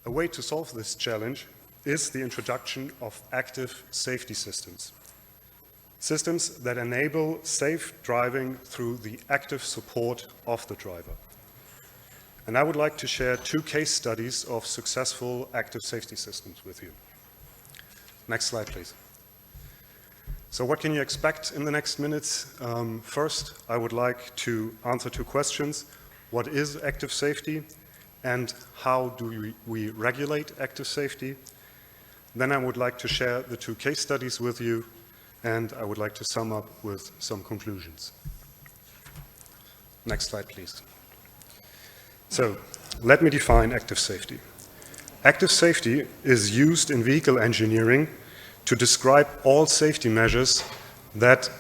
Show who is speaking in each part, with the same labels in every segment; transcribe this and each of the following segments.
Speaker 1: A way to solve this challenge is the introduction of active safety systems. Systems that enable safe driving through the active support of the driver. And I would like to share 2 case studies of successful active safety systems with you. Next slide, please. So what can you expect in the next minutes? First, I would like to answer 2 questions. What is active safety? And how do we regulate active safety? Then I would like to share the 2 case studies with you, and I would like to sum up with some conclusions. Next slide, please. So, let me define active safety. Active safety is used in vehicle engineering to describe all safety measures that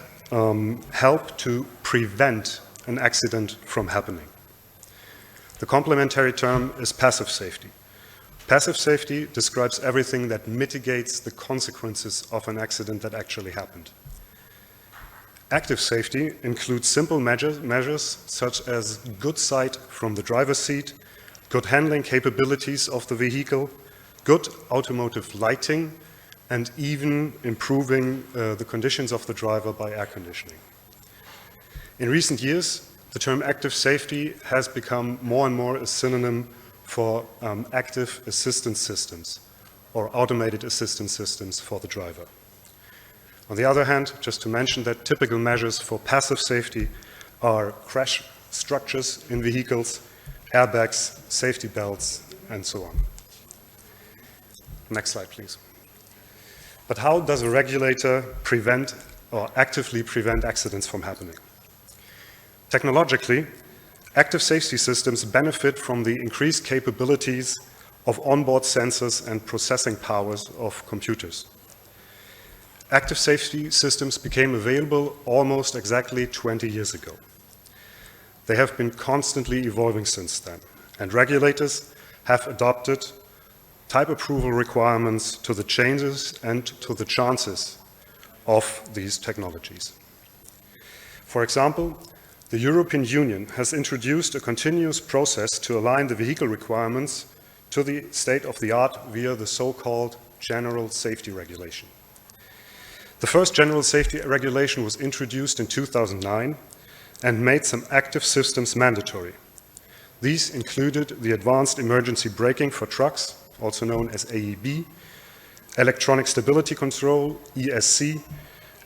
Speaker 1: help to prevent an accident from happening. The complementary term is passive safety. Passive safety describes everything that mitigates the consequences of an accident that actually happened. Active safety includes simple measures such as good sight from the driver's seat, good handling capabilities of the vehicle, good automotive lighting, and even improving the conditions of the driver by air conditioning. In recent years, the term active safety has become more and more a synonym for active assistance systems or automated assistance systems for the driver. On the other hand, just to mention that typical measures for passive safety are crash structures in vehicles, airbags, safety belts, and so on. Next slide, please. But how does a regulator prevent or actively prevent accidents from happening? Technologically, active safety systems benefit from the increased capabilities of onboard sensors and processing powers of computers. Active safety systems became available almost exactly 20 years ago. They have been constantly evolving since then, and regulators have adopted type approval requirements to the changes and to the chances of these technologies. For example, the European Union has introduced a continuous process to align the vehicle requirements to the state-of-the-art via the so-called General Safety Regulation. The first General Safety Regulation was introduced in 2009 and made some active systems mandatory. These included the Advanced Emergency Braking for trucks, also known as AEB, Electronic Stability Control, ESC,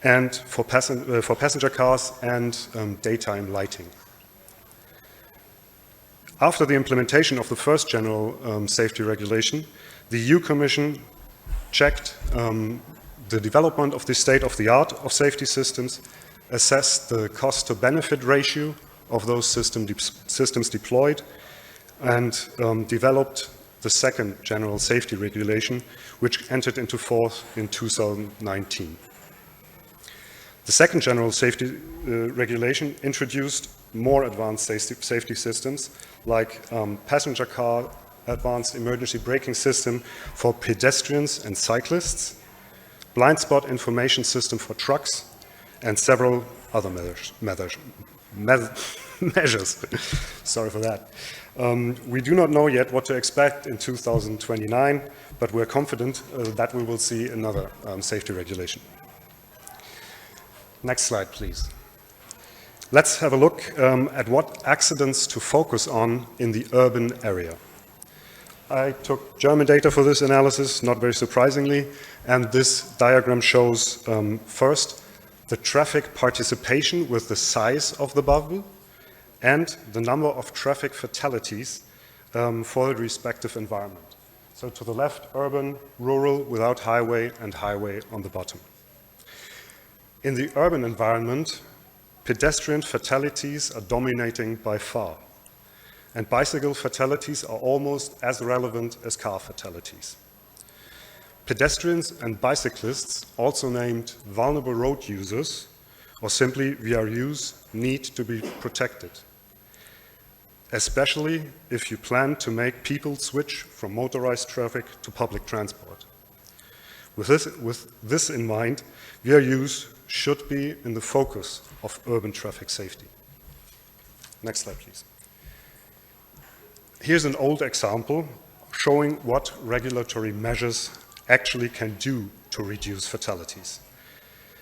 Speaker 1: and for passenger cars and daytime lighting. After the implementation of the first General Safety Regulation, the EU Commission checked the development of the state-of-the-art of safety systems, assessed the cost-to-benefit ratio of those systems deployed, and developed the second General Safety Regulation, which entered into force in 2019. The second General Safety Regulation introduced more advanced safety systems, like passenger car advanced emergency braking system for pedestrians and cyclists, blind spot information system for trucks, and several other measures. Sorry for that. We do not know yet what to expect in 2029, but we're confident that we will see another safety regulation. Next slide, please. Let's have a look at what accidents to focus on in the urban area. I took German data for this analysis, not very surprisingly, and this diagram shows first the traffic participation with the size of the bubble and the number of traffic fatalities for the respective environment. So to the left, urban, rural, without highway, and highway on the bottom. In the urban environment, pedestrian fatalities are dominating by far, and bicycle fatalities are almost as relevant as car fatalities. Pedestrians and bicyclists, also named vulnerable road users, or simply VRUs, need to be protected, especially if you plan to make people switch from motorized traffic to public transport. With this in mind, VRUs should be in the focus of urban traffic safety. Next slide, please. Here's an old example showing what regulatory measures actually can do to reduce fatalities.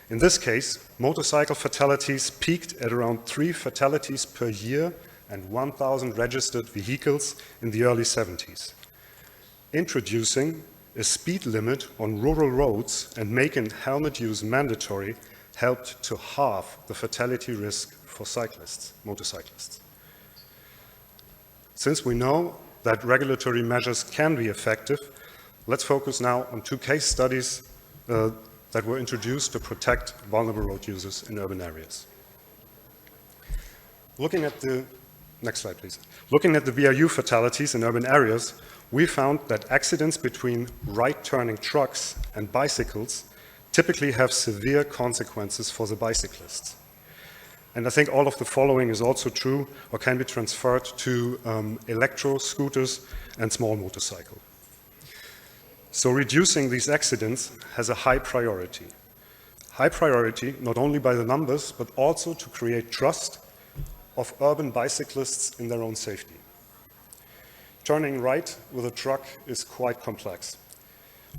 Speaker 1: In this case, motorcycle fatalities peaked at around 3 fatalities per year and 1,000 registered vehicles in the early 70s. Introducing a speed limit on rural roads and making helmet use mandatory helped to halve the fatality risk for motorcyclists. Since we know that regulatory measures can be effective, let's focus now on 2 case studies that were introduced to protect vulnerable road users in urban areas. Next slide, please. Looking at the VRU fatalities in urban areas, we found that accidents between right-turning trucks and bicycles typically have severe consequences for the bicyclists. And I think all of the following is also true or can be transferred to electro scooters and small motorcycles. So reducing these accidents has a high priority. High priority not only by the numbers, but also to create trust of urban bicyclists in their own safety. Turning right with a truck is quite complex.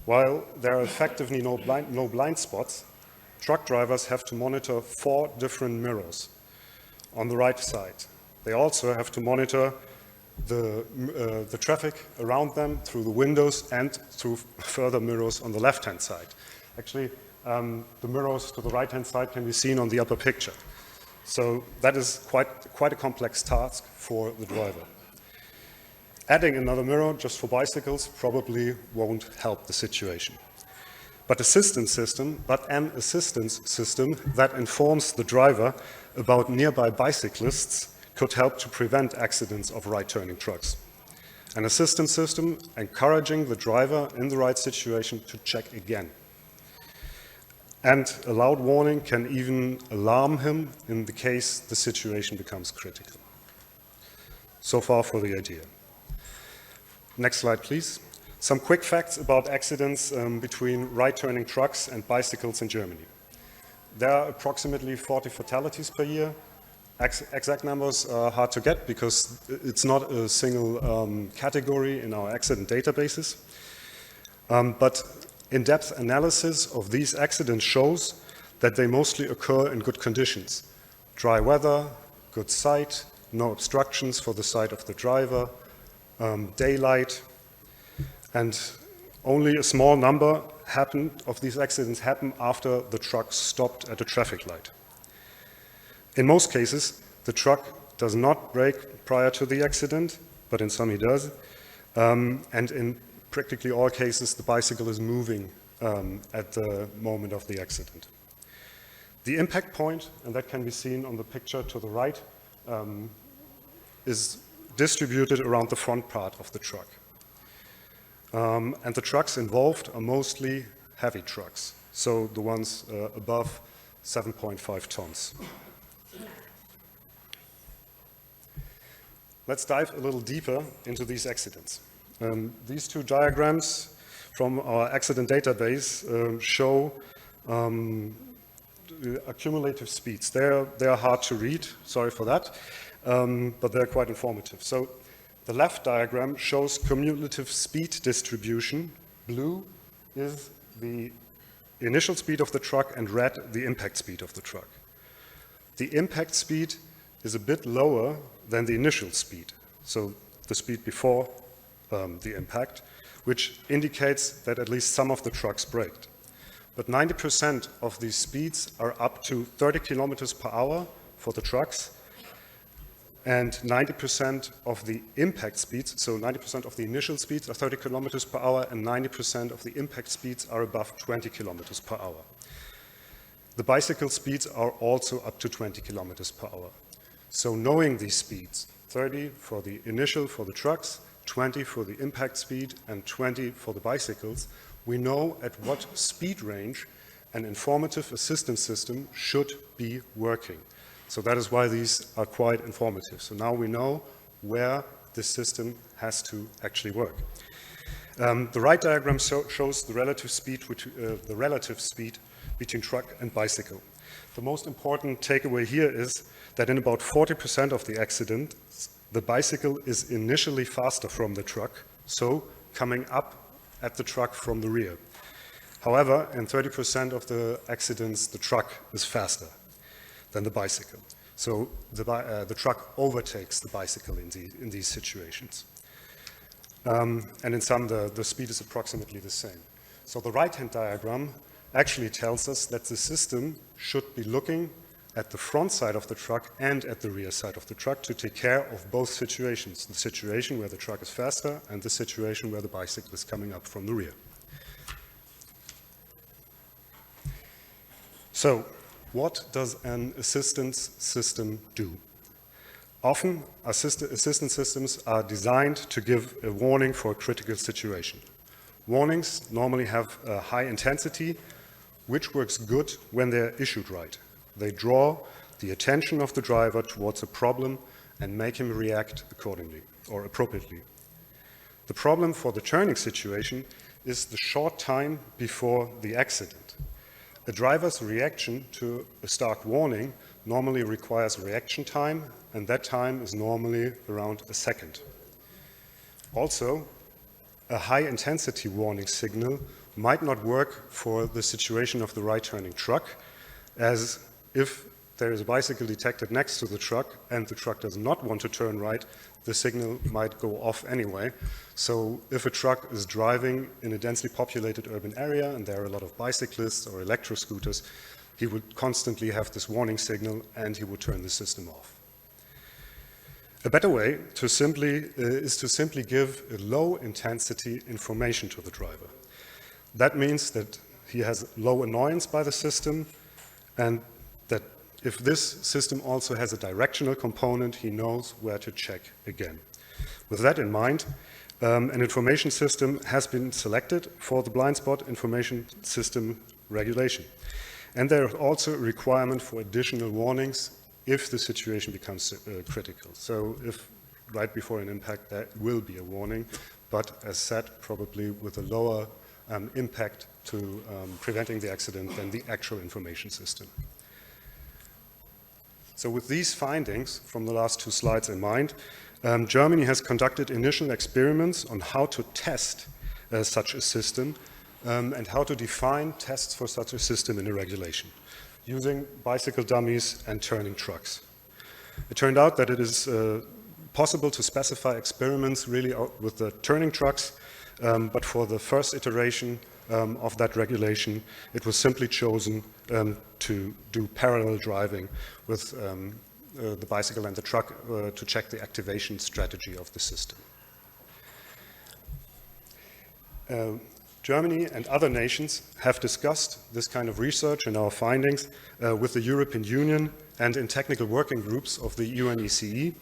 Speaker 1: While there are effectively no blind spots, truck drivers have to monitor 4 different mirrors on the right side. They also have to monitor the traffic around them through the windows and through further mirrors on the left-hand side. Actually, the mirrors to the right-hand side can be seen on the upper picture. So that is quite a complex task for the driver. Adding another mirror just for bicycles probably won't help the situation. But an assistance system that informs the driver about nearby bicyclists could help to prevent accidents of right-turning trucks. An assistance system encouraging the driver in the right situation to check again. And a loud warning can even alarm him in the case the situation becomes critical. So far for the idea. Next slide, please. Some quick facts about accidents between right-turning trucks and bicycles in Germany. There are approximately 40 fatalities per year. Exact numbers are hard to get because it's not a single category in our accident databases. But in-depth analysis of these accidents shows that they mostly occur in good conditions. Dry weather, good sight, no obstructions for the sight of the driver, daylight, and only a small number of these accidents happen after the truck stopped at a traffic light. In most cases, the truck does not brake prior to the accident, but in some it does. And in practically all cases, the bicycle is moving at the moment of the accident. The impact point, and that can be seen on the picture to the right, is distributed around the front part of the truck. And the trucks involved are mostly heavy trucks, so the ones above 7.5 tons. Let's dive a little deeper into these accidents. These 2 diagrams from our accident database show accumulative speeds. They're hard to read, sorry for that, but they're quite informative. So the left diagram shows cumulative speed distribution. Blue is the initial speed of the truck and red the impact speed of the truck. The impact speed is a bit lower than the initial speed, so the speed before the impact, which indicates that at least some of the trucks braked. But 90% of these speeds are up to 30 kilometers per hour for the trucks, and 90% of the impact speeds, so 90% of the initial speeds are 30 kilometers per hour, and 90% of the impact speeds are above 20 kilometers per hour. The bicycle speeds are also up to 20 kilometers per hour. So knowing these speeds, 30 for the initial for the trucks, 20 for the impact speed, and 20 for the bicycles, we know at what speed range an informative assistance system should be working. So that is why these are quite informative. So now we know where this system has to actually work. The right diagram shows the relative speed between truck and bicycle. The most important takeaway here is that in about 40% of the accidents, the bicycle is initially faster from the truck, so coming up at the truck from the rear. However, in 30% of the accidents, the truck is faster than the bicycle. So the truck overtakes the bicycle in these situations. And in some, the speed is approximately the same. So the right-hand diagram actually tells us that the system should be looking at the front side of the truck and at the rear side of the truck to take care of both situations, the situation where the truck is faster and the situation where the bicycle is coming up from the rear. So, what does an assistance system do? Often, assistance systems are designed to give a warning for a critical situation. Warnings normally have a high intensity, which works good when they're issued right. They draw the attention of the driver towards a problem and make him react accordingly or appropriately. The problem for the turning situation is the short time before the accident. A driver's reaction to a stark warning normally requires reaction time, and that time is normally around a second. Also, a high-intensity warning signal might not work for the situation of the right-turning truck, as if there is a bicycle detected next to the truck and the truck does not want to turn right, the signal might go off anyway. So if a truck is driving in a densely populated urban area and there are a lot of bicyclists or electro-scooters, he would constantly have this warning signal and he would turn the system off. A better way is to simply give a low-intensity information to the driver. That means that he has low annoyance by the system, and that if this system also has a directional component, he knows where to check again. With that in mind, an information system has been selected for the blind spot information system regulation. And there is also a requirement for additional warnings if the situation becomes critical. So if right before an impact there will be a warning, but as said, probably with a lower impact to preventing the accident than the actual information system. So with these findings from the last two slides in mind, Germany has conducted initial experiments on how to test such a system and how to define tests for such a system in a regulation, using bicycle dummies and turning trucks. It turned out that it is possible to specify experiments really with the turning trucks, but for the first iteration of that regulation, it was simply chosen to do parallel driving with the bicycle and the truck to check the activation strategy of the system. Germany and other nations have discussed this kind of research and our findings with the European Union and in technical working groups of the UNECE.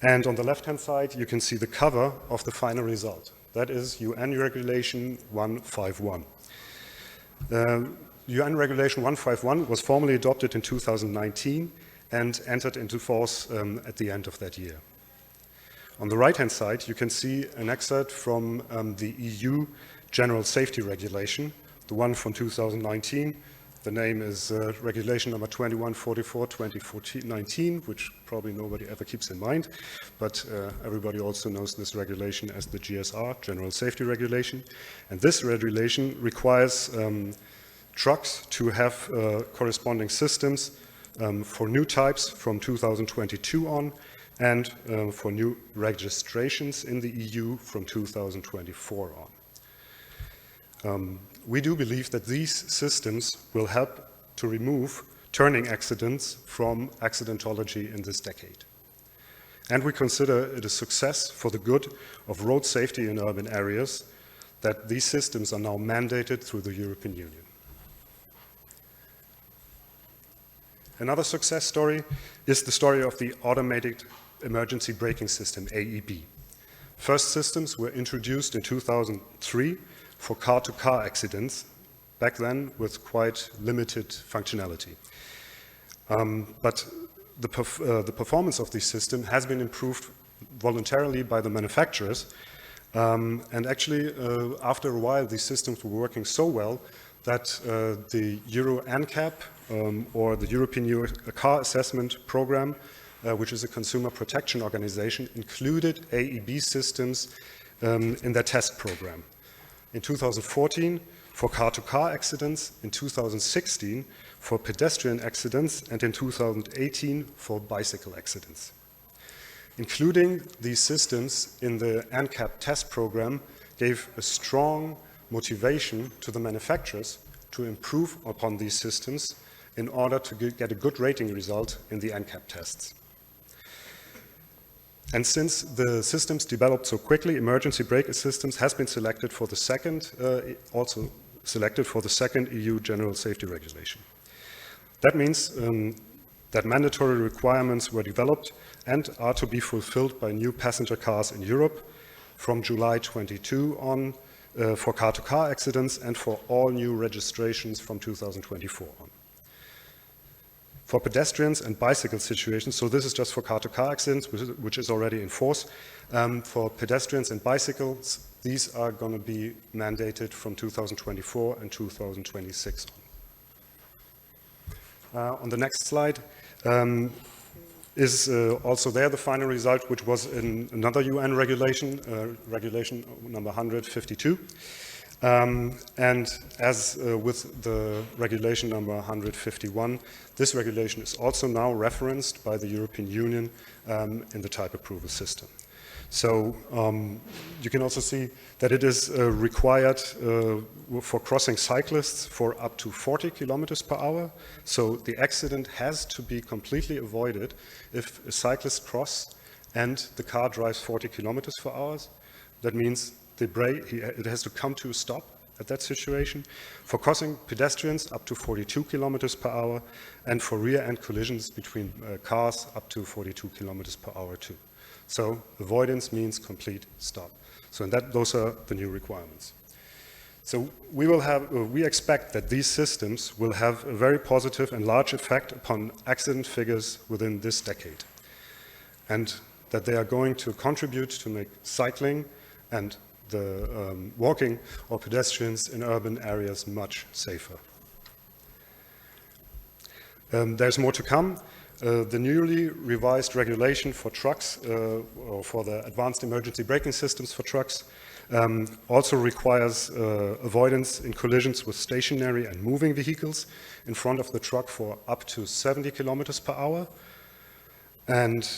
Speaker 1: And on the left-hand side, you can see the cover of the final result. That is UN Regulation 151. UN Regulation 151 was formally adopted in 2019 and entered into force at the end of that year. On the right-hand side, you can see an excerpt from the EU General Safety Regulation, the one from 2019. The name is Regulation number 2144/2019, which probably nobody ever keeps in mind, but everybody also knows this regulation as the GSR, General Safety Regulation. And this regulation requires trucks to have corresponding systems for new types from 2022 on, and for new registrations in the EU from 2024 on. We do believe that these systems will help to remove turning accidents from accidentology in this decade. And we consider it a success for the good of road safety in urban areas that these systems are now mandated through the European Union. Another success story is the story of the Automated Emergency Braking System, AEB. First systems were introduced in 2003 for car-to-car accidents, back then with quite limited functionality. But the performance of this system has been improved voluntarily by the manufacturers. And actually, after a while, these systems were working so well that the Euro NCAP, or the European Car Assessment Program, which is a consumer protection organization, included AEB systems in their test program. In 2014 for car-to-car accidents, in 2016 for pedestrian accidents, and in 2018 for bicycle accidents. Including these systems in the NCAP test program gave a strong motivation to the manufacturers to improve upon these systems in order to get a good rating result in the NCAP tests. And since the systems developed so quickly, emergency brake assistance has been selected for the second, also selected for the second EU General Safety Regulation. That means that mandatory requirements were developed and are to be fulfilled by new passenger cars in Europe from July 22 on for car-to-car accidents and for all new registrations from 2024 on. For pedestrians and bicycle situations, so this is just for car-to-car accidents, which is already in force. For pedestrians and bicycles, these are going to be mandated from 2024 and 2026 on. On the next slide is also there the final result, which was in another UN regulation, regulation number 152. And as with the regulation number 151, this regulation is also now referenced by the European Union in the type approval system. So you can also see that it is required for crossing cyclists for up to 40 kilometers per hour. So the accident has to be completely avoided if a cyclist crosses and the car drives 40 kilometers per hour. That means the brake, it has to come to a stop at that situation. For crossing pedestrians, up to 42 kilometers per hour, and for rear-end collisions between cars, up to 42 kilometers per hour too. So avoidance means complete stop. So those are the new requirements. So we expect that these systems will have a very positive and large effect upon accident figures within this decade, and that they are going to contribute to make cycling and the walking or pedestrians in urban areas much safer. There's more to come. The newly revised regulation for trucks, or for the advanced emergency braking systems for trucks, also requires avoidance in collisions with stationary and moving vehicles in front of the truck for up to 70 kilometers per hour. And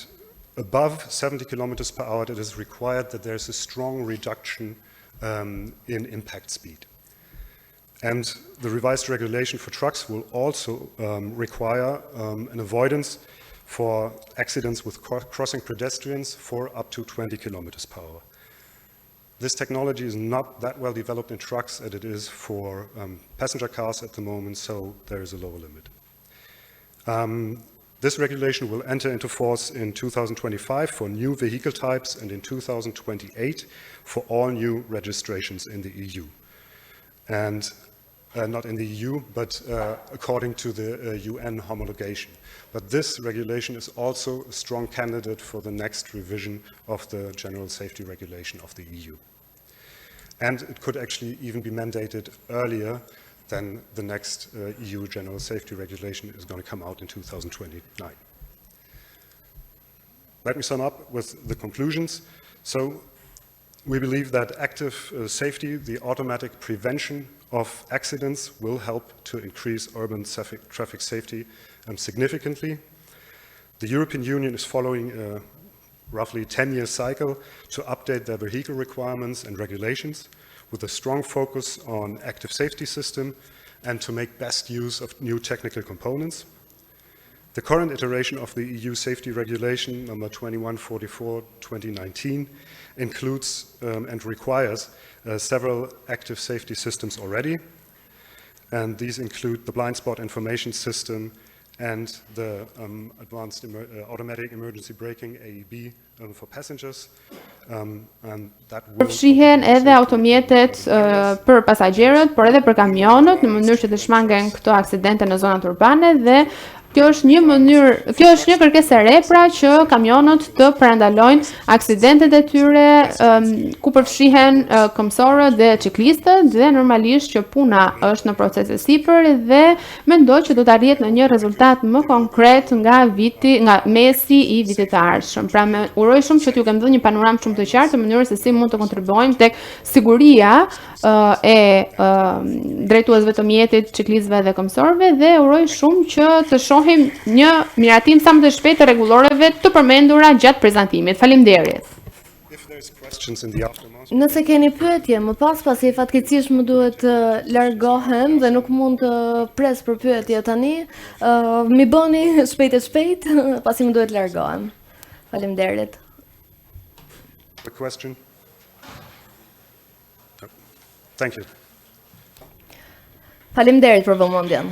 Speaker 1: above 70 kilometers per hour, it is required that there's a strong reduction in impact speed. And the revised regulation for trucks will also require an avoidance for accidents with crossing pedestrians for up to 20 kilometers per hour. This technology is not that well developed in trucks as it is for passenger cars at the moment, so there is a lower limit. This regulation will enter into force in 2025 for new vehicle types and in 2028 for all new registrations in the EU. And not in the EU, but according to the UN homologation. But this regulation is also a strong candidate for the next revision of the General Safety Regulation of the EU. And it could actually even be mandated earlier than the next EU General Safety Regulation is going to come out in 2029. Let me sum up with the conclusions. So we believe that active safety, the automatic prevention of accidents, will help to increase urban traffic safety significantly. The European Union is following a roughly 10-year cycle to update their vehicle requirements and regulations with a strong focus on active safety system and to make best use of new technical components. The current iteration of the EU Safety Regulation number 2144/2019 includes and requires several active safety systems already, and these include the blind spot information system and the advanced automatic emergency braking AEB for passengers.
Speaker 2: Përfshihen edhe automjetet për pasagjerët, por edhe për kamionët, në mënyrë që të shmangen këto aksidente në zonat urbane dhe Kjo është një mënyrë, kjo është një kërkesë e re pra që kamionët të parandalojnë aksidentet e tyre ku përfshihen këmbësorët dhe ciklistët dhe normalisht që puna është në proces e sipër dhe mendoj që do të arrihet në një rezultat më konkret nga mesi i vitit të ardhshëm. Pra uroj shumë që t'ju kem dhënë një panoramë shumë të qartë të mënyrës se si mund të kontribuojmë tek siguria e drejtuesve të mjetit, ciklistëve dhe këmbësorëve dhe uroj shumë që të shohim një miratim sa më të shpejtë të rregulloreve të përmendura gjatë prezantimit. Faleminderit.
Speaker 3: Nëse keni pyetje më pas, pasi fatkeqësisht më duhet të largohem dhe nuk mund të pres për pyetje tani, mi bëni shpejt, pasi më duhet të largohem. Faleminderit.
Speaker 1: A question? No. Thank you.
Speaker 3: Faleminderit për vëmendjen.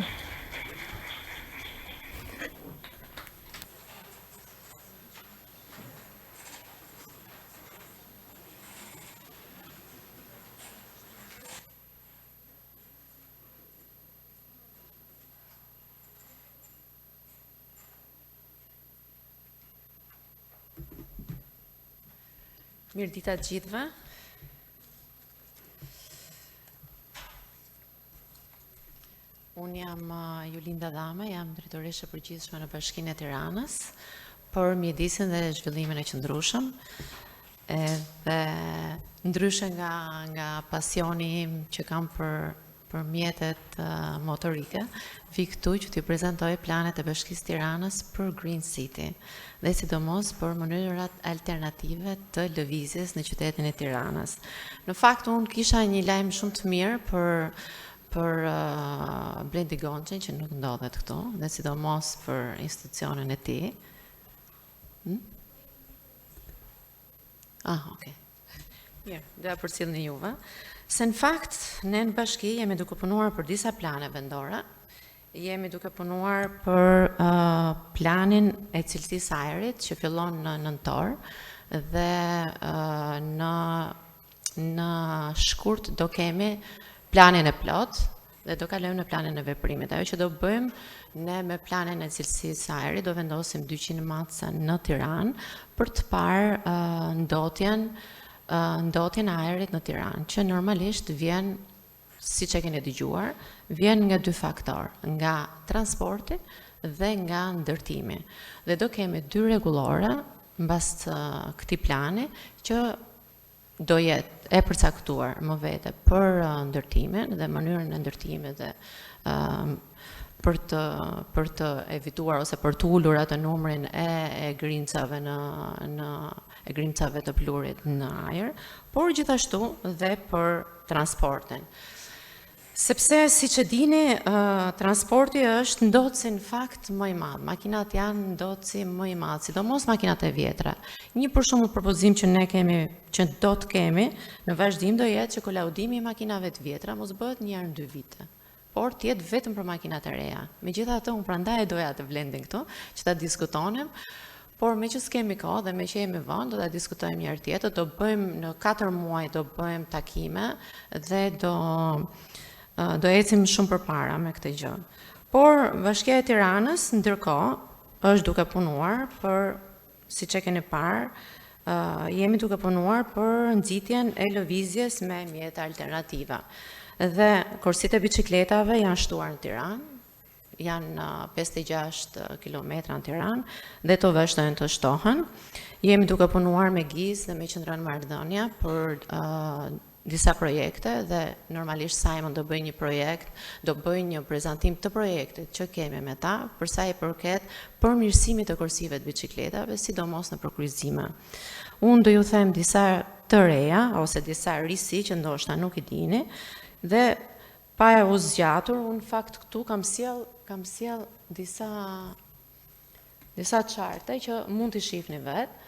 Speaker 4: Mirë dita të gjithëve. Unë jam Julinda Dhame, jam drejtoreshe përgjithshme në Bashkinë e Tiranës për mjedisin dhe zhvillimin e qëndrueshëm. Edhe ndryshe nga pasioni im që kam për mjetet motorike, vi këtu që t'ju prezentoj planet e Bashkisë Tiranës për Green City dhe sidomos për mënyrat alternative të lëvizjes në qytetin e Tiranës. Në fakt, unë kisha një lajm shumë të mirë për Blendi Gonçën që nuk ndodhet këtu dhe sidomos për institucionin e tij. Okay. Mirë, doja përcjellni juve. Se në fakt, ne në bashki jemi duke punuar për disa plane vendore, jemi duke punuar për planin e cilësisë ajrit që fillon në nëntor dhe në shkurt do kemi planin e plot dhe do kalojmë në planin e veprimit. Ajo që do bëjmë ne me planin e cilësisë ajrit do vendosim 200 matëse në Tiranë për të parë ndotjen e ajrit në Tiranë, që normalisht vjen, siç e keni dëgjuar, vjen nga dy faktor, nga transporti dhe nga ndërtimi. Dhe do kemi 2 rregullore mbas këtij plani që do jetë e përcaktuar më vete për ndërtimin dhe mënyrën e ndërtimit dhe për të evituar ose për të ulur atë numrin e grimcave e grimcave të plurit në ajër, por gjithashtu dhe për transportin. Sepse, siç e dini, transporti është ndotësi në fakt më i madh. Makinat janë ndotësi më i madh, sidomos makinat e vjetra. Një për shembull propozim që ne kemi, që do të kemi, në vazhdim do jetë që kolaudimi i makinave të vjetra mos bëhet një herë në 2 vite, por të jetë vetëm për makinat e reja. Megjithatë, unë prandaj doja të Blendin këtu, që ta diskutonim, por me që s'kemi kohë dhe me që jemi vënë, do ta diskutojmë një herë tjetër, do bëjmë në 4 muaj do bëjmë takime dhe do ecim shumë përpara me këtë gjë. Por Bashkia e Tiranës ndërkohë është duke punuar për, siç e keni parë, jemi duke punuar për nxitjen e lëvizjes me mjete alternativa. Dhe korsitë e biçikletave janë shtuar në Tiranë, janë 56 kilometra në Tiranë dhe të vazhdojnë të shtohen. Jemi duke punuar me GIZ dhe me Qendrën Marrëdhënia për disa projekte dhe normalisht Simon do bëjë një projekt, do bëjë një prezantim të projektit që kemi me ta, për sa i përket përmirësimit të kursive të biçikletave, sidomos në përkryqëzime. Unë do ju them disa të reja ose disa risi që ndoshta nuk i dini dhe pa e u zgjatur, unë fakt këtu kam sjell disa charte që mund t'i shihni vetë.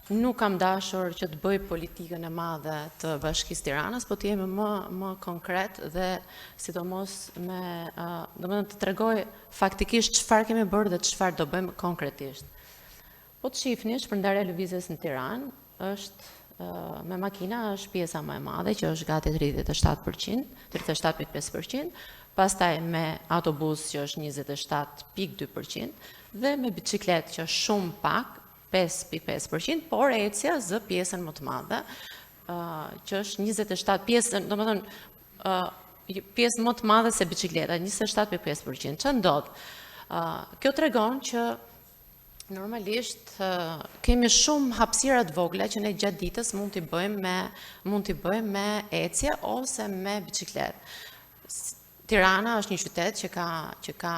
Speaker 4: Nuk kam dashur që të bëj politikën e madhe të Bashkisë Tiranës, po të jemi më konkret dhe sidomos domethënë të tregoj faktikisht çfarë kemi bërë dhe çfarë do bëjmë konkretisht. Po të shihni, shpërndarja e lëvizjes në Tiranë është me makina është pjesa më e madhe që është gati 37%, 37.5%, pastaj me autobus që është 27.2% dhe me bicikletë që është shumë pak, 5.5%, por ecja zë pjesën më të madhe, që është 27 pjesën, domethënë pjesë më të madhe se bicikleta, 27.5%. Që ndodh? Kjo tregon që normalisht kemi shumë hapësira të vogla që ne gjatë ditës mund t'i bëjmë me ecje ose me bicikletë. Tirana është një qytet që ka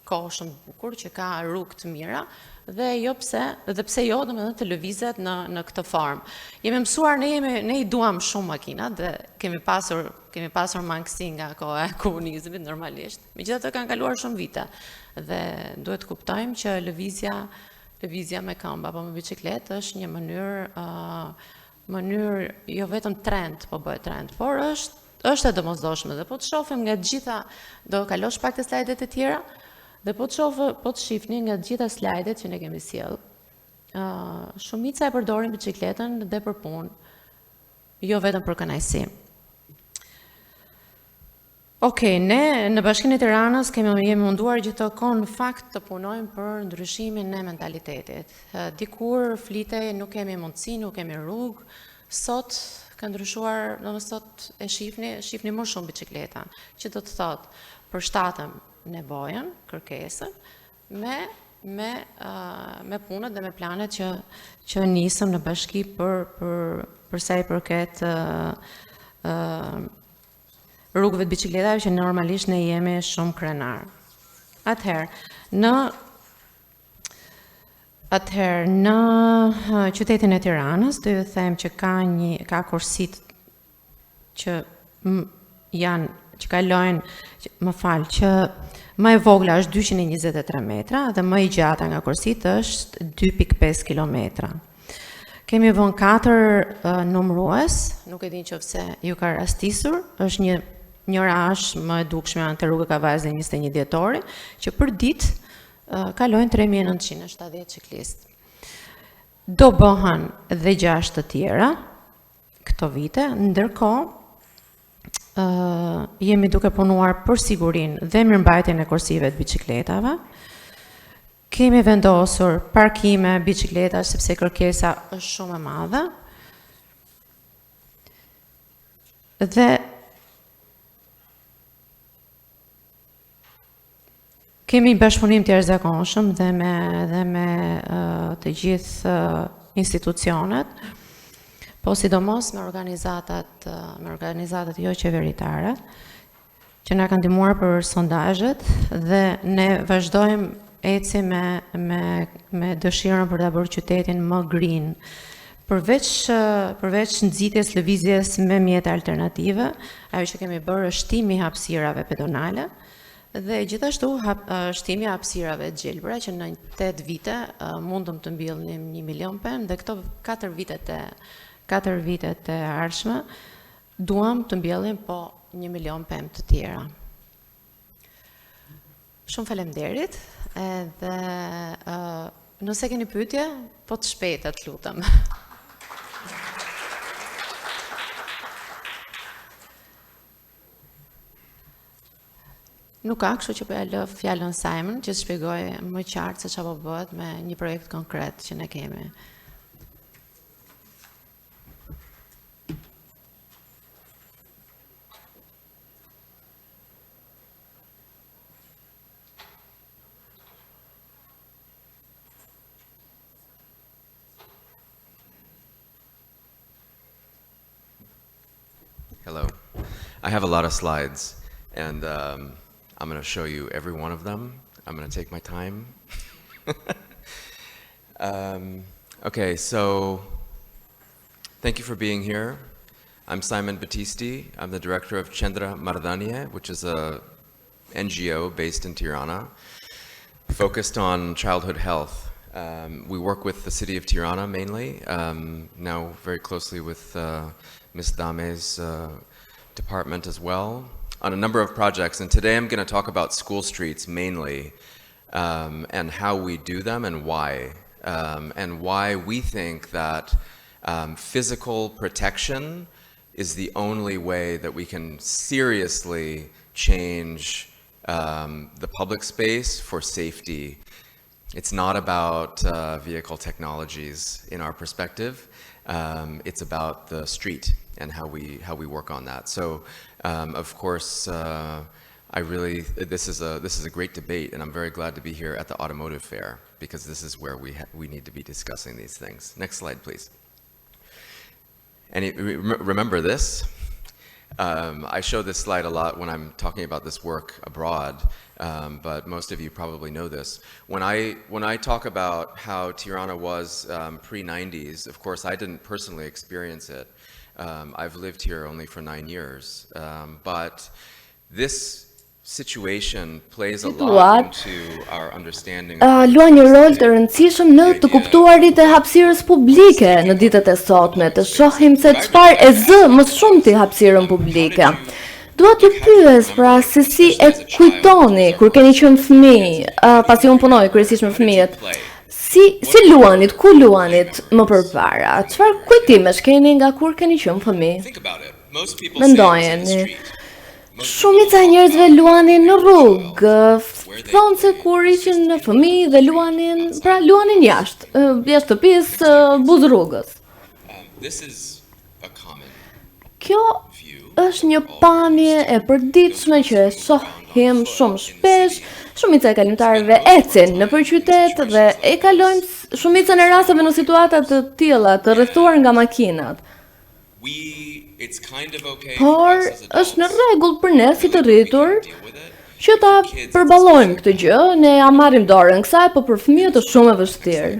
Speaker 4: kohë shumë bukur, që ka rrugë të mira, dhe pse jo, domethënë të lëvizet në këtë formë. Jemi mësuar, ne i duam shumë makinat dhe kemi pasur mangësi nga koha e komunizmit normalisht. Megjithatë kanë kaluar shumë vite dhe duhet të kuptojmë që lëvizja me këmbë apo me bicikletë është një mënyrë jo vetëm trend, po bëhet trend, por është e domosdoshme dhe po të shohim nga të gjitha, do kalosh pak të slajdet e tjera, dhe po të shifni nga të gjitha slajdet që ne kemi sjell, shumica e përdorin bicikletën dhe për punë, jo vetëm për kënaqësi. Okej, ne në Bashkinë e Tiranës jemi munduar gjithë kohën në fakt të punojmë për ndryshimin e mentalitetit. Dikur flitej nuk kemi mundësi, nuk kemi rrugë, sot ka ndryshuar, sot e shifni më shumë bicikleta, që do të thotë përshtatëm nevojën, kërkesën, me punët dhe me planet që nisëm në bashki për sa i përket rrugëve të bicikletave që normalisht ne jemi shumë krenar. Atëherë në qytetin e Tiranës do ju them që ka kursit që kalojnë, që më e vogla është 223 metra dhe më i gjata nga kursit është 2.5 kilometra. Kemi vënë 4 numërues, nuk e din nëse ju ka rastisur, është njëra është më e dukshme anë të rrugë Kavajës 21 dhjetori, që për ditë kalojnë 3970 ciklistë. Do bëhen dhe 6 të tjera këto vite, ndërkohë jemi duke punuar për sigurinë dhe mirëmbajtjen e kursive të bicikletave. Kemi vendosur parkime bicikletash sepse kërkesa është shumë e madhe. Dhe kemi bashkëpunim të jashtëzakonshëm dhe me të gjithë institucionet, po sidomos me organizatat jo qeveritare, që na kanë ndihmuar për sondazhet dhe ne vazhdojmë eci me dëshirën për ta bërë qytetin më green. Përveç nxitjes lëvizjes me mjete alternative, ajo që kemi bërë është shtimi i hapësirave pedonale dhe gjithashtu shtimi i hapësirave të gjelbra që në 8 vite mundëm të mbjellnim 1 milion pemë dhe këto 4 vitet e ardhshme duam të mbjellim po 1 milion pemë të tjera. Shumë faleminderit edhe nëse keni pyetje, po të shpejta të lutem. Nuk ka, kështu që po ja lë fjalën Simon, që të shpjegoj më qartë se çfarë po bëhet me një projekt konkret që ne kemi.
Speaker 5: Hello. I have a lot of slides, and I'm going to show you every one of them. I'm going to take my time. Okay, so thank you for being here. I'm Simon Battisti. I'm the director of Chandra Mardaniye, which is a NGO based in Tirana, focused on childhood health. We work with the city of Tirana mainly, now very closely with Ms. Dame's department as well, on a number of projects. And today I'm going to talk about school streets mainly, and how we do them and why we think that physical protection is the only way that we can seriously change the public space for safety. It's not about vehicle technologies in our perspective. It's about the street and how we work on that. So, of course, this is a great debate, and I'm very glad to be here at the automotive fair because this is where we need to be discussing these things. Next slide, please. And remember this. I show this slide a lot when I'm talking about this work abroad, but most of you probably know this. When I talk about how Tirana was pre-90s, of course I didn't personally experience it. I've lived here only for 9 years, but this situation plays a lot into our understanding.
Speaker 3: Luan një rol të rëndësishëm në të kuptuarit e hapësirës publike në ditët e sotme, të shohim se çfarë e zë më shumë të hapësirën publike. Dua t'ju pyes pra se si e kujtoni kur keni qenë fëmijë, pasi unë punoj kryesisht me fëmijët. Si luanit, ku luanit më përpara? Çfarë kujtimesh keni nga kur keni qenë fëmijë? Mendojeni. Shumica e njerëzve luanin në rrugë, thonë se kur ishin në fëmijë dhe luanin jashtë shtëpisë, buzë rrugës. Kjo është një pamje e përditshme që e shohim shumë shpesh. Shumica e kalimtarëve ecin nëpër qytet dhe e kalojnë shumicën e rasteve në situata të tilla, të rrethuar nga makinat. Por është në rregull për ne si të rritur që ta përballojmë këtë gjë, ne ja marrim dorën kësaj, por për fëmijët është shumë e vështirë.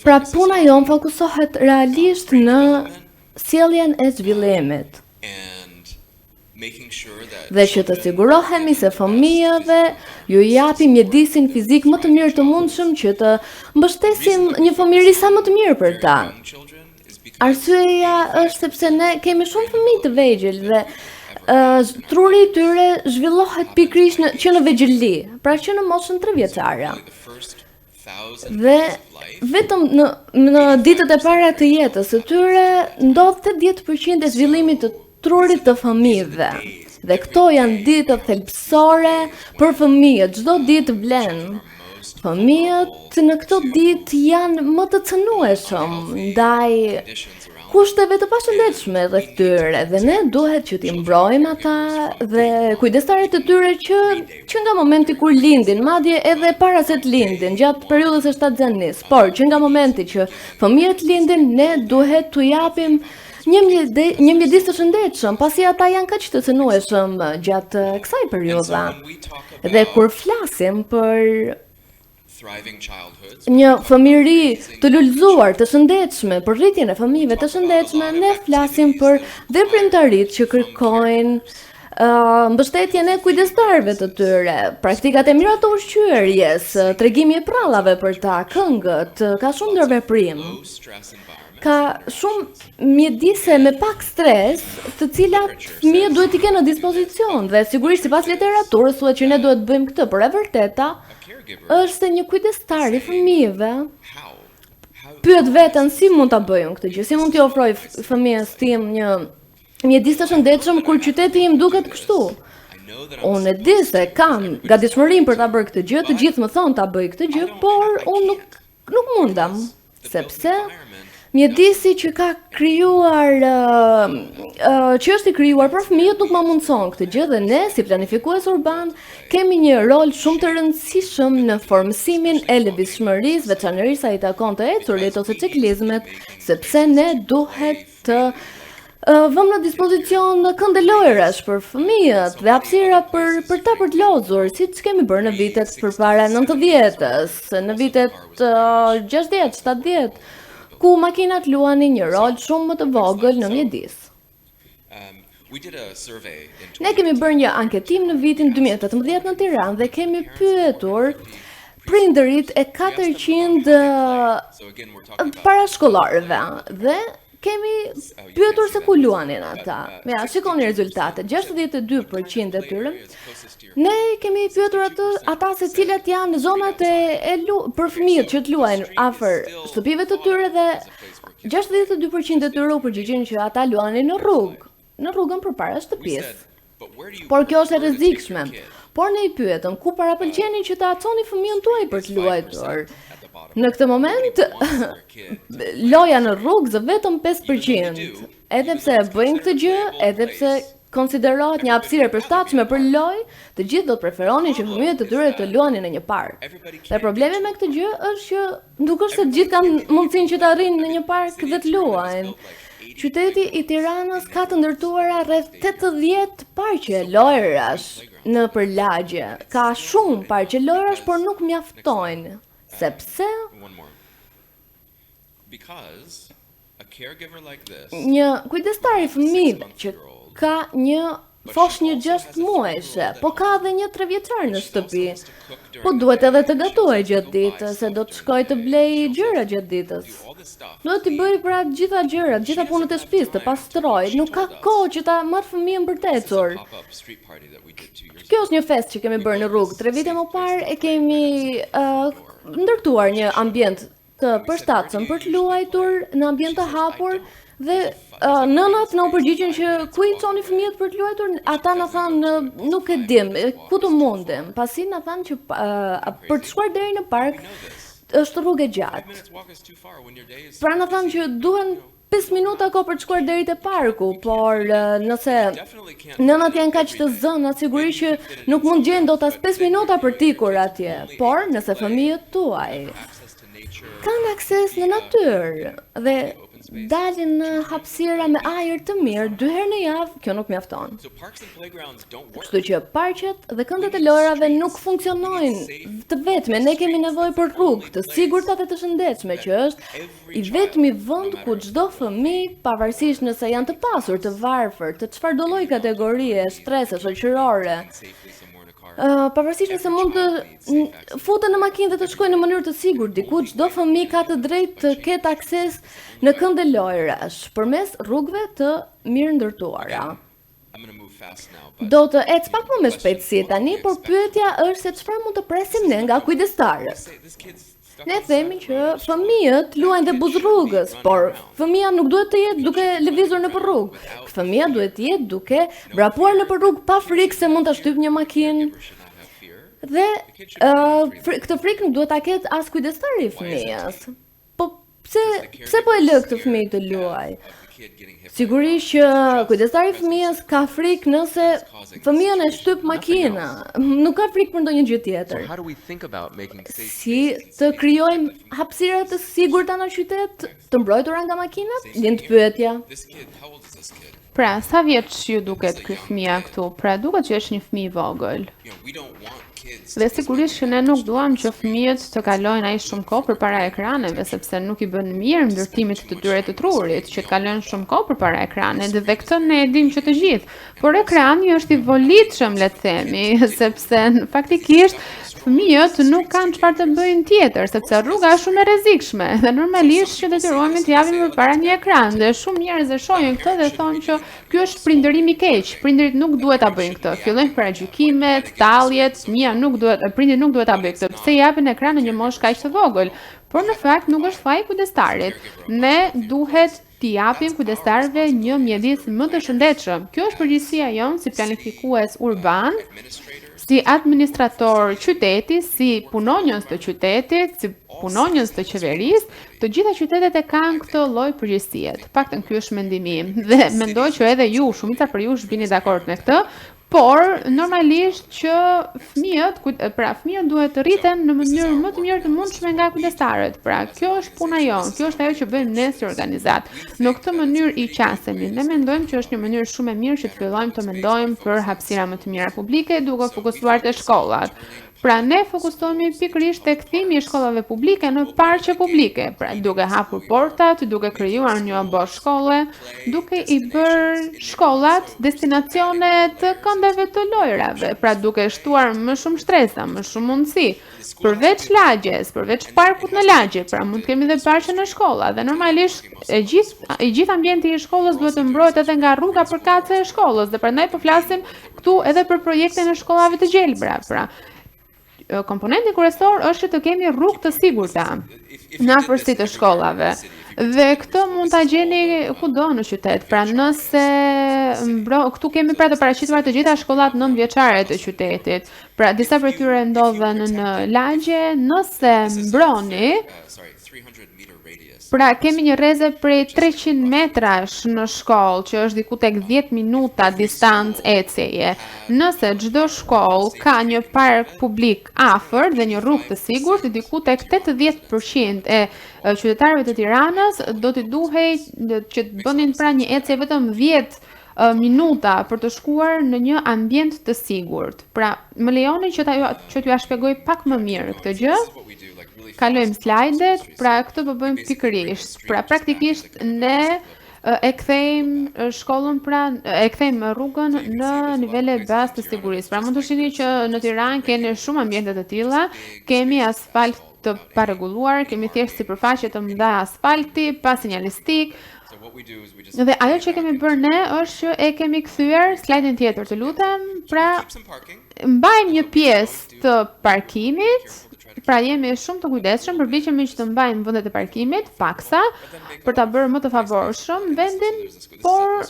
Speaker 3: Pra puna jonë fokusohet realisht në sjelljen e zhvillimit. Dhe që të sigurohemi se fëmijëve ju japim mjedisin fizik më të mirë të mundshëm që të mbështesim një fëmijëri sa më të mirë për ta. Arsyeja është sepse ne kemi shumë fëmijë të vegjël dhe truri i tyre zhvillohet pikërisht që në vegjëlli, pra që në moshën 3 vjeçare. Dhe vetëm në ditët e para të jetës së tyre ndodh 80% e zhvillimit të trurit të fëmijëve. Dhe këto janë ditët thelbësore për fëmijët, çdo ditë vlen. Fëmijët në këto ditë janë më të cënueshëm ndaj kushteve të pashëndetshme rreth tyre dhe ne duhet që t'i mbrojmë ata dhe kujdestaret e tyre që nga momenti kur lindin, madje edhe para se të lindin, gjatë periudhës së shtatzanis, por që nga momenti që fëmijët lindin, ne duhet t'u japim një mjedis të shëndetshëm, pasi ata janë kaq të cënueshëm gjatë kësaj periudhe. Dhe kur flasim për një fëmijëri të lullzuar, të shëndetshme, për rritjen e fëmijëve të shëndetshme, ne flasim për veprimtaritë që kërkojnë mbështetjen e kujdestarëve të tyre, praktikat e mira të ushqyerjes, tregimi i prallave për ta, këngët, ka shumë ndërveprim. Ka shumë mjedise me pak stres, të cilat fëmijët duhet t'i kenë në dispozicion dhe sigurisht sipas literaturës thuhet që ne duhet bëjmë këtë, por e vërteta është se një kujdestar i fëmijëve pyet veten si mund ta bëjmë këtë gjë, si mund t'i ofroj fëmijës tim një mjedis të shëndetshëm kur qyteti im duket kështu. Unë e di se kam gatishmërinë për ta bërë këtë gjë, të gjithë më thonë ta bëj këtë gjë, por unë nuk mundam, sepse mjedisi që ka krijuar, që është i krijuar për fëmijët nuk ma mundson këtë gjë dhe ne, si planifikues urban, kemi një rol shumë të rëndësishëm në formësimin e lëvizshmërisë, veçanërisht sa i takon të ecurit ose ciklizmet, sepse ne duhet të vëmë në dispozicion kënde lojrash për fëmijët dhe hapësira për ta për të lozur, siç kemi bërë në vitet përpara 90-s, në vitet 60, 70, ku makinat luanin një rol shumë më të vogël në mjedis. Ne kemi bërë një anketim në vitin 2018 në Tiranë dhe kemi pyetur prindërit e 400 parashkollarëve dhe kemi pyetur se ku luanin ata. Ja, shikoni rezultatet. 62% e tyre. Ne kemi pyetur ata se cilat janë zonat për fëmijët që të luajnë afër shtëpive të tyre dhe 62% e tyre u përgjigjen që ata luanin në rrugë. në rrugën përpara shtëpisë. Por kjo është e rrezikshme. Por ne I pyetëm, ku parapëlqeni që ta çoni fëmijën tuaj për të luajtur? Në këtë moment, loja në rrugë zë vetëm 5%. Edhe pse bëjnë këtë gjë, edhe pse konsiderohet një hapësirë e përshtatshme për lojë, të gjithë do të preferonin që fëmijët e tyre të luanin në një park. Dhe problemi me këtë gjë është që nuk është se të gjithë kanë mundësinë që të arrijnë në një park dhe të luajnë. Qyteti I Tiranës ka të ndërtuara rreth 80 parqe lojrash në përlagje. Ka shumë parqe lojrash, por nuk mjaftojnë. Sepse një kujdestar I fëmijëve që ka një foshnjë 6 muajshe, po ka edhe një 3 vjeçar në shtëpi, po duhet edhe të gatuaj gjatë ditës, se do të shkoj të blej gjëra gjatë ditës. Duhet t'i bëj pra gjitha gjërat, gjitha punët e shtëpisë, të pastroj, nuk ka kohë që ta marr fëmijën për të ecur. Kjo është një fest që kemi bërë në rrugë. 3 vite më parë e kemi ndërtuar një ambient të përshtatshëm për të luajtur në ambient të hapur dhe nënat na u përgjigjen që ku I çoni fëmijët për të luajtur, ata na thanë nuk e dim, ku të mundem. Pasi na thanë që për të shkuar deri në park është rrugë e gjatë. Pra na thanë që duhen 5 minuta kohë për të shkuar deri te parku, por nëse nënat janë kaq të zëna, sigurisht që nuk mund gjejnë dot as 5 minuta për të ikur atje. Por nëse fëmijët tuaj kanë akses në natyrë dhe dalin në hapësira me ajër të mirë 2 herë në javë, kjo nuk mjafton. Kështu që parqet dhe këndet e lojrave nuk funksionojnë të vetme, ne kemi nevojë për rrugë të sigurta dhe të shëndetshme, që është I vetmi vend ku çdo fëmijë, pavarësisht nëse janë të pasur, të varfër, të çfarëdo lloji kategorie, strese shoqërore, pavarësisht nëse mund të futen në makinë dhe të shkojnë në mënyrë të sigurt diku, çdo fëmijë ka të drejtë të ketë akses në kënde lojrash përmes rrugëve të mirë ndërtuara. Do të ec pak më me shpejtësi tani, por pyetja është se çfarë mund të presim ne nga kujdestarët. Ne themi që fëmijët luajnë dhe buz rrugës, por fëmia nuk duhet të jetë duke lëvizur nëpër rrugë. Fëmia duhet të jetë duke vrapuar nëpër rrugë pa frikë se mund ta shtyp një makinë. Dhe këtë frikë nuk duhet ta ketë as kujdestari I fëmijës. Po pse po e lë këtë fëmijë të luajë? Sigurisht që kujdestari I fëmijës ka frikë nëse fëmijën e shtyp makina, nuk ka frikë për ndonjë gjë tjetër. Si të krijojmë hapësira të sigurta në qytet, të mbrojtura nga makinat? Lind pyetja.
Speaker 2: Pra, sa vjeç ju duket ky fëmia këtu? Pra, duket që është një fëmijë I vogël. Dhe sigurisht që ne nuk duam që fëmijët të kalojnë aq shumë kohë përpara ekraneve, sepse nuk I bën mirë ndërtimit të tyre të trurit, që të kalojnë shumë kohë përpara ekraneve, dhe këtë ne e dimë që të gjithë. Por ekrani është I volitshëm, le të themi, sepse faktikisht fëmijët nuk kanë çfarë të bëjnë tjetër, sepse rruga është shumë e rrezikshme dhe normalisht që detyrohemi të japim përpara një ekran. Dhe shumë njerëz e shohin këtë dhe thonë që ky është prindërim I keq. Prindërit nuk duhet ta bëjnë këtë. Fillojnë paragjykimet, talljet, prindërit nuk duhet ta bëjnë këtë. Pse japin ekran në një moshë kaq të vogël? Por në fakt nuk është faji I kujdestarit. Ne duhet t'i japim kujdestarëve një mjedis më të shëndetshëm. Kjo është përgjegjësia jonë si planifikues urban, si administrator qyteti, si punonjës të qytetit, si punonjës të qeverisë, të gjitha qytetet e kanë këtë lloj përgjegjësie. Të paktën ky është mendimi im dhe mendoj që edhe ju, shumica për ju bini dakord me këtë. Por normalisht që fëmijët duhet të rriten në mënyrë më të mirë të mundshme nga kujdestarët. Pra, kjo është puna jonë, kjo është ajo që bëjmë ne si organizat. Në këtë mënyrë I qasemi. Ne mendojmë që është një mënyrë shumë e mirë që të fillojmë të mendojmë për hapësira më të mira publike duke fokusuar te shkollat. Pra ne fokusohemi pikërisht tek kthimi I shkollave publike në parqe publike, pra duke hapur portat, duke krijuar një bosh shkolle, duke I bërë shkollat destinacione të këndeve të lojrave, pra duke shtuar më shumë shtresa, më shumë mundësi. Përveç lagjes, përveç parkut në lagje, pra mund të kemi edhe parqe në shkolla dhe normalisht I gjithë ambienti I shkollës duhet të mbrohet edhe nga rruga përkatëse e shkollës dhe prandaj po flasim këtu edhe për projekte në shkollave të gjelbra, pra komponenti kryesor është që të kemi rrugë të sigurta në afërsi të shkollave. Dhe këtë mund ta gjeni kudo në qytet. Pra nëse këtu kemi pra të paraqituar të gjitha shkollat 9 vjeçare të qytetit. Pra disa prej tyre ndodhen në lagje, nëse mbroni, pra kemi një rreze prej 300 metrash në shkollë, që është diku tek 10 minuta distancë ecjeje. Nëse çdo shkollë ka një park publik afër dhe një rrugë të sigurt, diku tek 80% e qytetarëve të Tiranës do t'i duhej që të bënin pra një ecje vetëm 10 minuta për të shkuar në një ambient të sigurt. Pra, më lejoni që t'ju shpjegoj pak më mirë këtë gjë. Kalojmë slajdet, pra këtë po bëjmë pikërisht. Pra praktikisht ne e kthejmë shkollën, pra e kthejmë rrugën në nivele bazë të sigurisë. Pra mund të shihni që në Tiranë keni shumë ambiente të tilla, kemi asfalt të parregulluar, kemi thjesht sipërfaqe të mëdha asfalti, pa sinjalistik. Dhe ajo që kemi bërë ne është që e kemi kthyer slajdin tjetër, të lutem, pra mbajmë një pjesë të parkimit. Pra jemi shumë të kujdesshëm, përpiqemi që të mbajmë vendet e parkimit paksa për ta bërë më të favorshëm vendin, por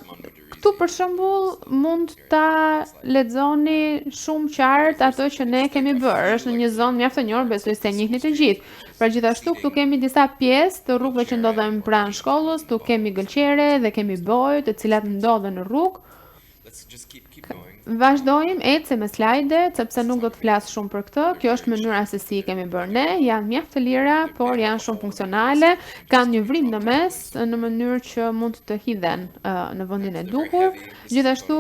Speaker 2: këtu për shembull mund ta lexoni shumë qartë ato që ne kemi bërë. Është në një zonë mjaft të njohur, besoj se e njihni të gjithë. Pra gjithashtu këtu kemi disa pjesë të rrugëve që ndodhen pranë shkollës, këtu kemi gëlqere dhe kemi bojë, të cilat ndodhen në rrugë. Vazhdojmë ecë me slajdet, sepse nuk do të flas shumë për këtë. Kjo është mënyra se si kemi bërë ne. Janë mjaft të lira, por janë shumë funksionale. Kanë një vrim në mes në mënyrë që mund të hidhen në vendin e duhur. Gjithashtu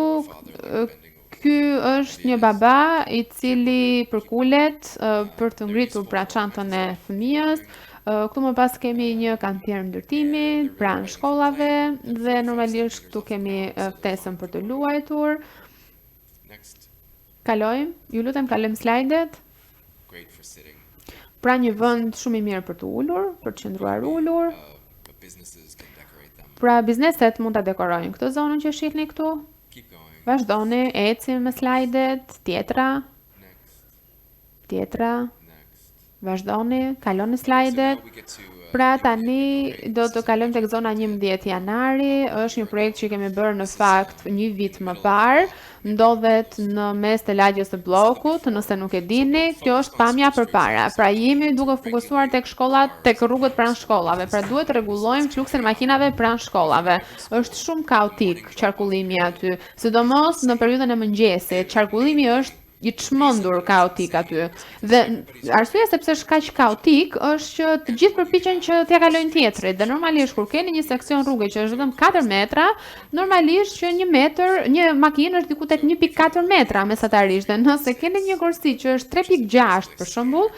Speaker 2: ky është një baba i cili përkulet për të ngritur pra çantën e fëmijës. Këtu më pas kemi një kantier ndërtimi pranë shkollave dhe normalisht këtu kemi ftesën për të luajtur. Kalojmë, ju lutem kalojmë slajdet. Pra një vend shumë i mirë për të ulur, për të qëndruar ulur. Pra bizneset mund ta dekorojnë këtë zonën që shihni këtu. Vazhdoni, ecim me slajdet, tjetra. Vazhdoni, kaloni slajdet. Pra tani do të kalojmë tek zona 11 janari, është një projekt që kemi bërë në fakt një vit më parë, ndodhet në mes të lagjes së bllokut, nëse nuk e dini, kjo është pamja përpara. Pra jemi duke fokusuar tek shkollat, tek rrugët pranë shkollave. Pra duhet të rregullojmë fluksin makinave pranë shkollave. Është shumë kaotik qarkullimi aty, sidomos në periudhën e mëngjesit. Qarkullimi është i çmendur kaotik aty. Dhe arsyeja sepse është kaq kaotik është që të gjithë përpiqen që t'ia kalojnë tjetrit. Dhe normalisht kur keni një seksion rruge që është vetëm 4 metra, normalisht që një makinë është diku tek 1.4 metra mesatarisht. Dhe nëse keni një korsi që është 3.6 për shembull,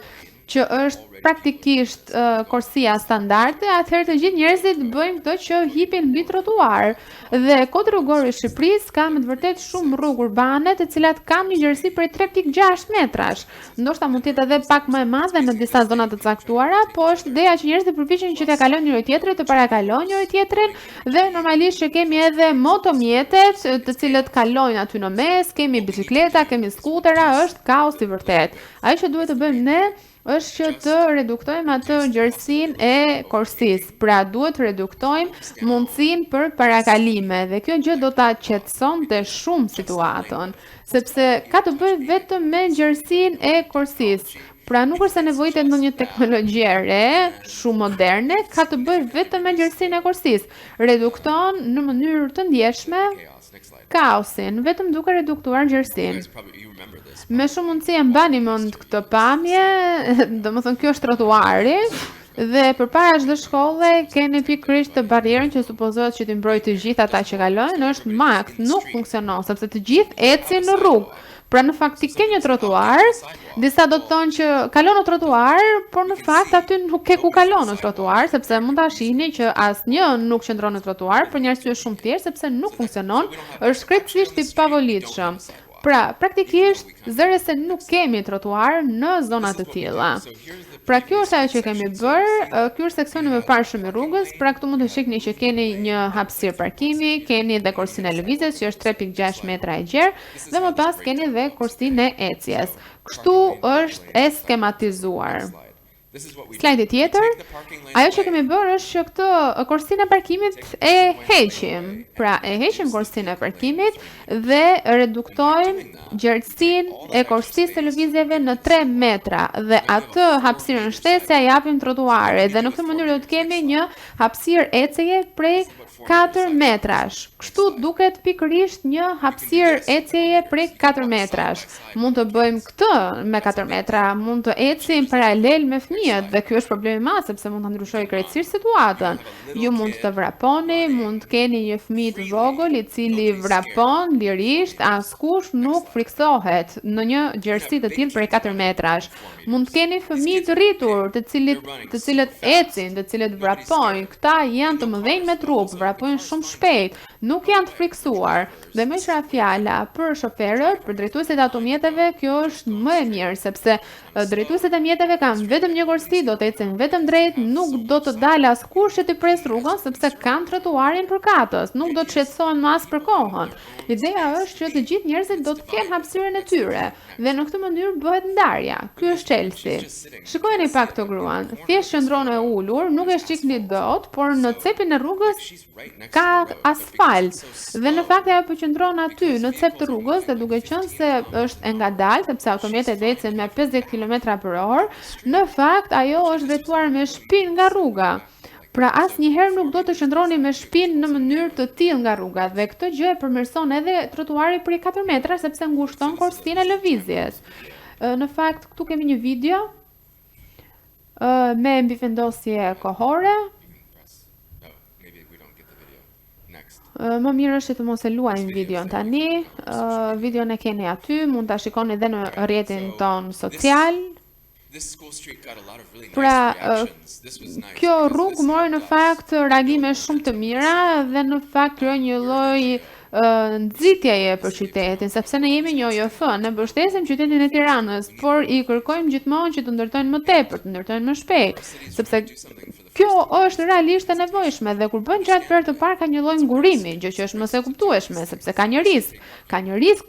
Speaker 2: që është praktikisht korsia standarde, atëherë të gjithë njerëzit bëjnë këto që hipin mbi trotuar. Dhe kodi rrugor i Shqipërisë ka me të vërtetë shumë rrugë urbane, të cilat kanë një gjerësi prej 3.6 metrash. Ndoshta mund të jetë edhe pak më e madhe në disa zona të caktuara, po është ideja që njerëzit përpiqen që t'ia kalojnë njëri tjetrit, të parakalojnë njëri tjetrin, dhe normalisht që kemi edhe motomjetet, të cilët kalojnë aty në mes, kemi bicikleta, kemi skutera, është kaos i vërtet. Ajo që duhet të bëjmë ne është që të reduktojmë atë gjerësinë e korsisë. Pra duhet të reduktojmë mundësinë për parakalime dhe kjo gjë do ta qetësonte shumë situatën, sepse ka të bëjë vetëm me gjerësinë e korsisë. Pra nuk është se nevojitet ndonjë teknologji e re, shumë moderne, ka të bëjë vetëm me gjerësinë e korsisë. Redukton në mënyrë të ndjeshme kaosin, vetëm duke reduktuar gjerësinë. Me shumë mundësi e mbani mend këtë pamje, domethënë kjo është trotuari, dhe përpara çdo shkolle keni pikërisht të barrierën që supozohet që t'i mbrojë të gjithë ata që kalojnë, është makt, nuk funksionon sepse të gjithë ecin në rrugë. Pra në fakt ti ke një trotuar, disa do të thonë që kalon në trotuar, por në fakt aty nuk ke ku kalon në trotuar, sepse mund ta shihni që asnjë nuk qëndron në trotuar për një arsye shumë thjeshtë, sepse nuk funksionon, është krejtësisht i pavolitshëm. Pra, praktikisht, zëre se nuk kemi trotuar në zonat të tilla. Pra, kjo është ajo që kemi bërë, ky është seksioni më parshëm i rrugës, pra këtu mund të shihni që keni një hapësirë parkimi, keni edhe korsinë e lëvizjes që është 3.6 metra e gjerë, dhe më pas keni edhe korsinë e ecjes. Kështu është e skematizuar. Slajdi tjetër, ajo që kemi bërë është që këtë korsinë e parkimit e heqim. Pra, e heqim korsinë e parkimit dhe reduktojmë gjerësinë e korsisë të lëvizjeve në 3 metra dhe atë hapësirën shtesë ja japim trotuarit dhe në këtë mënyrë do të kemi një hapësirë ecjeje prej 4 metrash. Kështu duket pikërisht një hapësirë ecjeje prej 4 metrash. Mund të bëjmë këtë me 4 metra, mund të ecim paralel me fëmijët dhe ky është problemi i madh sepse mund ta ndryshojë krejtësisht situatën. Ju mund të vraponi, mund të keni një fëmijë të vogël i cili vrapon lirisht, askush nuk friksohet në një gjerësi të tillë prej 4 metrash. Mund të keni fëmijë të rritur, të cilët ecin, të cilët vrapojnë. Këta janë të mëdhenj me trup, vrapojnë shumë shpejt, nuk janë të friksuar. Dhe me qëra fjala, për shoferët, për drejtuesit e automjeteve, kjo është më e mirë, sepse drejtuesit e mjeteve kanë vetëm një korsi, do të ecin vetëm drejt, nuk do të dalë askush që të pres rrugën, sepse kanë trotuarin përkatës, nuk do të shqetësohen më as për kohën. Ideja është që të gjithë njerëzit do të kenë hapësirën e tyre, dhe në këtë mënyrë bëhet ndarja. Ky është Chelsea. Shikojeni pak të gruan, thjesht qëndron e ulur, nuk e shqikni dot, por në cepin e rrugës ka asfalt. Dhe në fakt ajo po qëndron aty në cep të rrugës dhe duke qenë se është e ngadalë, sepse automjetet ecin me 50 km/h, në fakt ajo është drejtuar me shpinë nga rruga. Pra asnjëherë nuk do të qëndroni me shpinë në mënyrë të tillë nga rruga dhe këtë gjë e përmirëson edhe trotuari prej 4 metra sepse ngushton korsinë e lëvizjes. Në fakt këtu kemi një video me mbivendosje kohore. Më mirë është të mos e luajmë videon tani. Videon e keni aty, mund ta shikoni edhe në rrjetin ton social. Pra, kjo rrugë mori në fakt reagime shumë të mira dhe në fakt krijoi një lloj nxitjeje për qytetin, sepse ne jemi një OJF, ne mbështesim qytetin e Tiranës, por i kërkojmë gjithmonë që të ndërtojnë më tepër, të ndërtojnë më shpejt, sepse kjo është realisht e nevojshme dhe kur bën gjatë për të parë ka një lloj ngurimi, gjë që është mos e kuptueshme, sepse ka një risk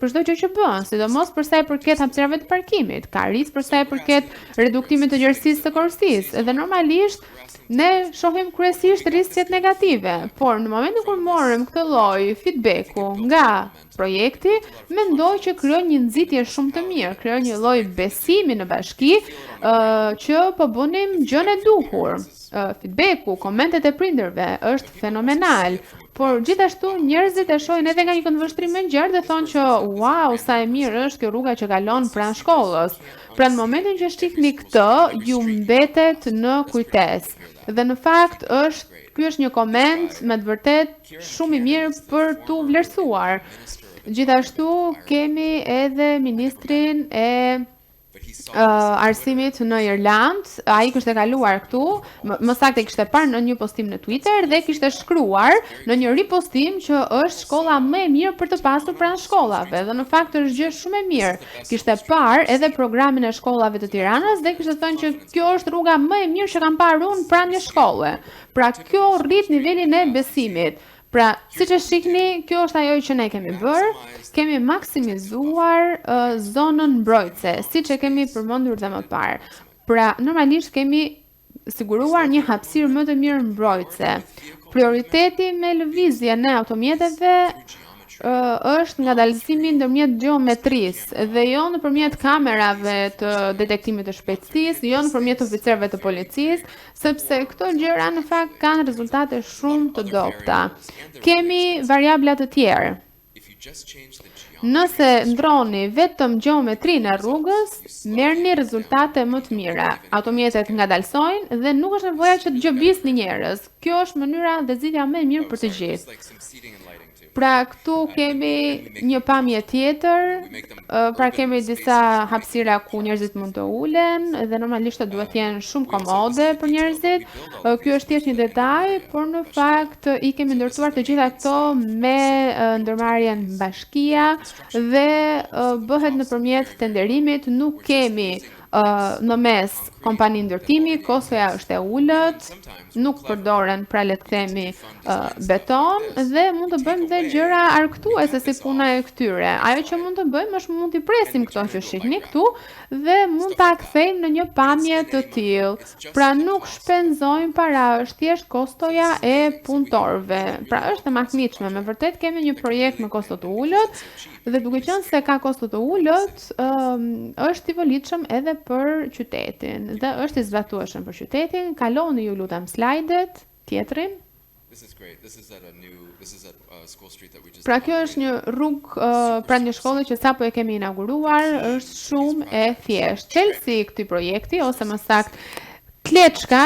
Speaker 2: për çdo gjë që bën, sidomos për sa i përket hapësirave të parkimit, ka risk për sa i përket reduktimit të gjerësisë të korsisë, dhe normalisht ne shohim kryesisht riskjet negative, por në momentin kur morëm këtë lloj feedbacku nga projekti, mendoj që krijoi një nxitje shumë të mirë, krijoi një lloj besimi në bashki që po bënim gjën e duhur. Feedbacku, komentet e prindërve është fenomenal, por gjithashtu njerëzit e shohin edhe nga një këndvështrim më gjerë dhe thonë që wow, sa e mirë është kjo rruga që kalon pranë shkollës. Pra në momentin që shihni këtë, ju mbetet në kujtesë. Dhe në fakt ky është një koment me të vërtet shumë i mirë për t'u vlerësuar. Gjithashtu kemi edhe ministrin e arsimit në Irland, ai kishte kaluar këtu, më saktë kishte parë në një postim në Twitter dhe kishte shkruar në një ripostim që është shkolla më e mirë për të pasur pranë shkollave dhe në fakt është gjë shumë e mirë. Kishte parë edhe programin e shkollave të Tiranës dhe kishte thënë që kjo është rruga më e mirë që kam parë unë pranë një shkolle. Pra kjo rrit nivelin e besimit. Pra, siç e shihni, kjo është ajo që ne kemi bërë, kemi maksimizuar zonën mbrojtëse, siç e kemi përmendur dhe më parë. Pra, normalisht kemi siguruar një hapësirë më të mirë mbrojtëse. Prioriteti me lëvizjen e automjeteve është ngadalësimi ndërmjet gjeometrisë dhe jo nëpërmjet kamerave të detektimit të shpejtësisë, jo nëpërmjet oficerëve të policisë, sepse këto gjëra në fakt kanë rezultate shumë të dobta. Kemi variabla të tjerë. Nëse ndroni vetëm gjeometrinë e rrugës, merrni rezultate më të mira. Automjetet ngadalsojnë dhe nuk është nevoja që të gjobisni njerëz. Kjo është mënyra dhe zgjidhja më e mirë për të gjithë. Pra këtu kemi një pamje tjetër, pra kemi disa hapësira ku njerëzit mund të ulen dhe normalisht duhet të jenë shumë komode për njerëzit. Ky është thjesht një detaj, por në fakt i kemi ndërtuar të gjitha këto me ndërmarrjen bashkia dhe bëhet nëpërmjet tenderimit, nuk kemi në mes kompani ndërtimi, kostoja është e ulët, nuk përdoren pra le të themi beton dhe mund të bëjmë dhe gjëra argëtuese si puna e këtyre. Ajo që mund të bëjmë është mund t'i presim këto që shihni këtu dhe mund ta kthejmë në një pamje të tillë. Pra nuk shpenzojmë para, është thjesht kostoja e punëtorëve. Pra është e mahniqme, me vërtet kemi një projekt me kosto të ulët dhe duke qenë se ka kosto të ulët, është i volitshëm edhe për qytetin dhe është i zbatueshëm për qytetin. Kaloni ju lutem slajdet tjetrin. Pra kjo është një rrugë pra një shkolle që sapo e kemi inauguruar, është shumë e thjeshtë. Çelësi i këtij projekti ose më saktë kleçka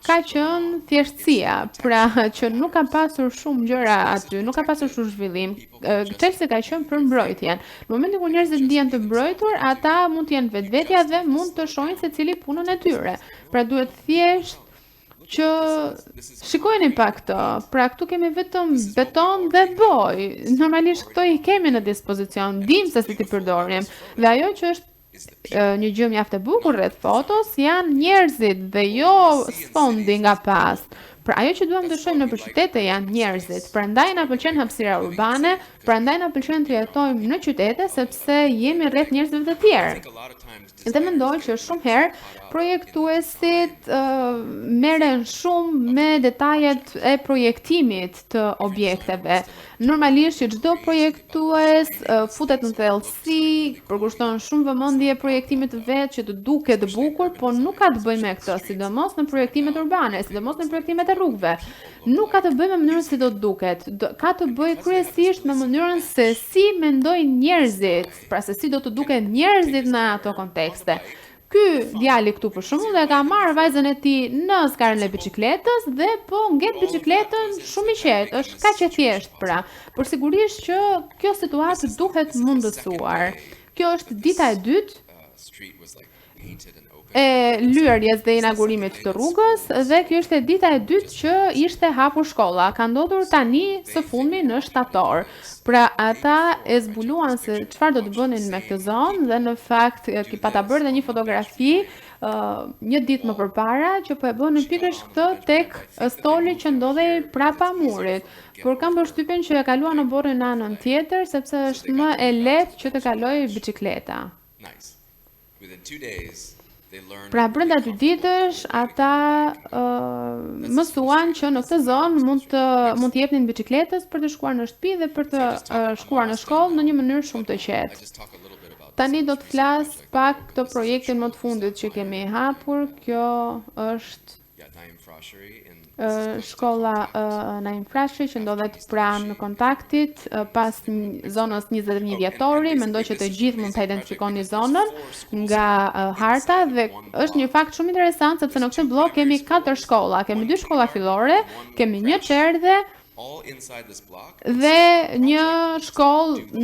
Speaker 2: ka qenë thjeshtësia, pra që nuk ka pasur shumë gjëra aty, nuk ka pasur shumë zhvillim. Çelësi ka qenë për mbrojtjen. Në momentin kur njerëzit ndihen të mbrojtur, ata mund të jenë vetvetja dhe mund të shohin secili punën e tyre. Pra duhet thjesht që shikojeni pak këto, pra këtu kemi vetëm beton dhe boj. Normalisht këto i kemi në dispozicion, dim se si t'i përdorim. Dhe ajo që është një gjë mjaft e bukur rreth fotos janë njerëzit dhe jo sfondi nga pas. Pra ajo që duam të shohim nëpër qytete janë njerëzit. Prandaj na pëlqen hapësira urbane, prandaj na pëlqen të jetojmë në qytete sepse jemi rreth njerëzve të tjerë. Dhe mendoj që shumë herë projektuesit merren shumë me detajet e projektimit të objekteve. Normalisht që çdo projektues futet në thellësi, përkushton shumë vëmendje projektimit të vet që të duket bukur, po nuk ka të bëjë me këtë, sidomos në projektimet urbane, sidomos në projektimet e rrugëve. Nuk ka të bëjë me mënyrën si do të duket, ka të bëjë kryesisht me mënyrën se si mendojnë njerëzit, pra se si do të duken njerëzit në ato kontekste. Ky djali këtu për shembull e ka marrë vajzën e tij në skarën e biçikletës dhe po ngjet biçikletën shumë i qetë, është kaq e thjeshtë pra. Por sigurisht që kjo situatë duhet mundësuar. Kjo është dita e dytë e lyerjes dhe inaugurimit të rrugës dhe kjo është dita e dytë që ishte hapur shkolla. Ka ndodhur tani së fundmi në shtator. Pra ata e zbuluan se çfarë do të bënin me këtë zonë dhe në fakt pata bërë dhe një fotografi një ditë më përpara që po e bënin pikërisht këtë tek stoli që ndodhej prapa murit. Por kam përshtypjen që e kaluan në borën në anën tjetër sepse është më e lehtë që të kalojë biçikleta. Pra brenda 2 ditësh ata mësuan që në këtë zonë mund të jepnin biçikletës për të shkuar në shtëpi dhe për të shkuar në shkollë në një mënyrë shumë të qetë. Tani do të flas pak këto projektin më të fundit që kemi hapur. Kjo është shkolla Naim Frashëri që ndodhet pranë kontaktit pas zonës 21 dhjetori. Mendoj që të gjithë mund ta identifikoni zonën nga harta dhe është një fakt shumë interesant sepse në këtë blok kemi 4 shkolla, kemi 2 shkolla fillore, kemi një çerdhe dhe një shkollë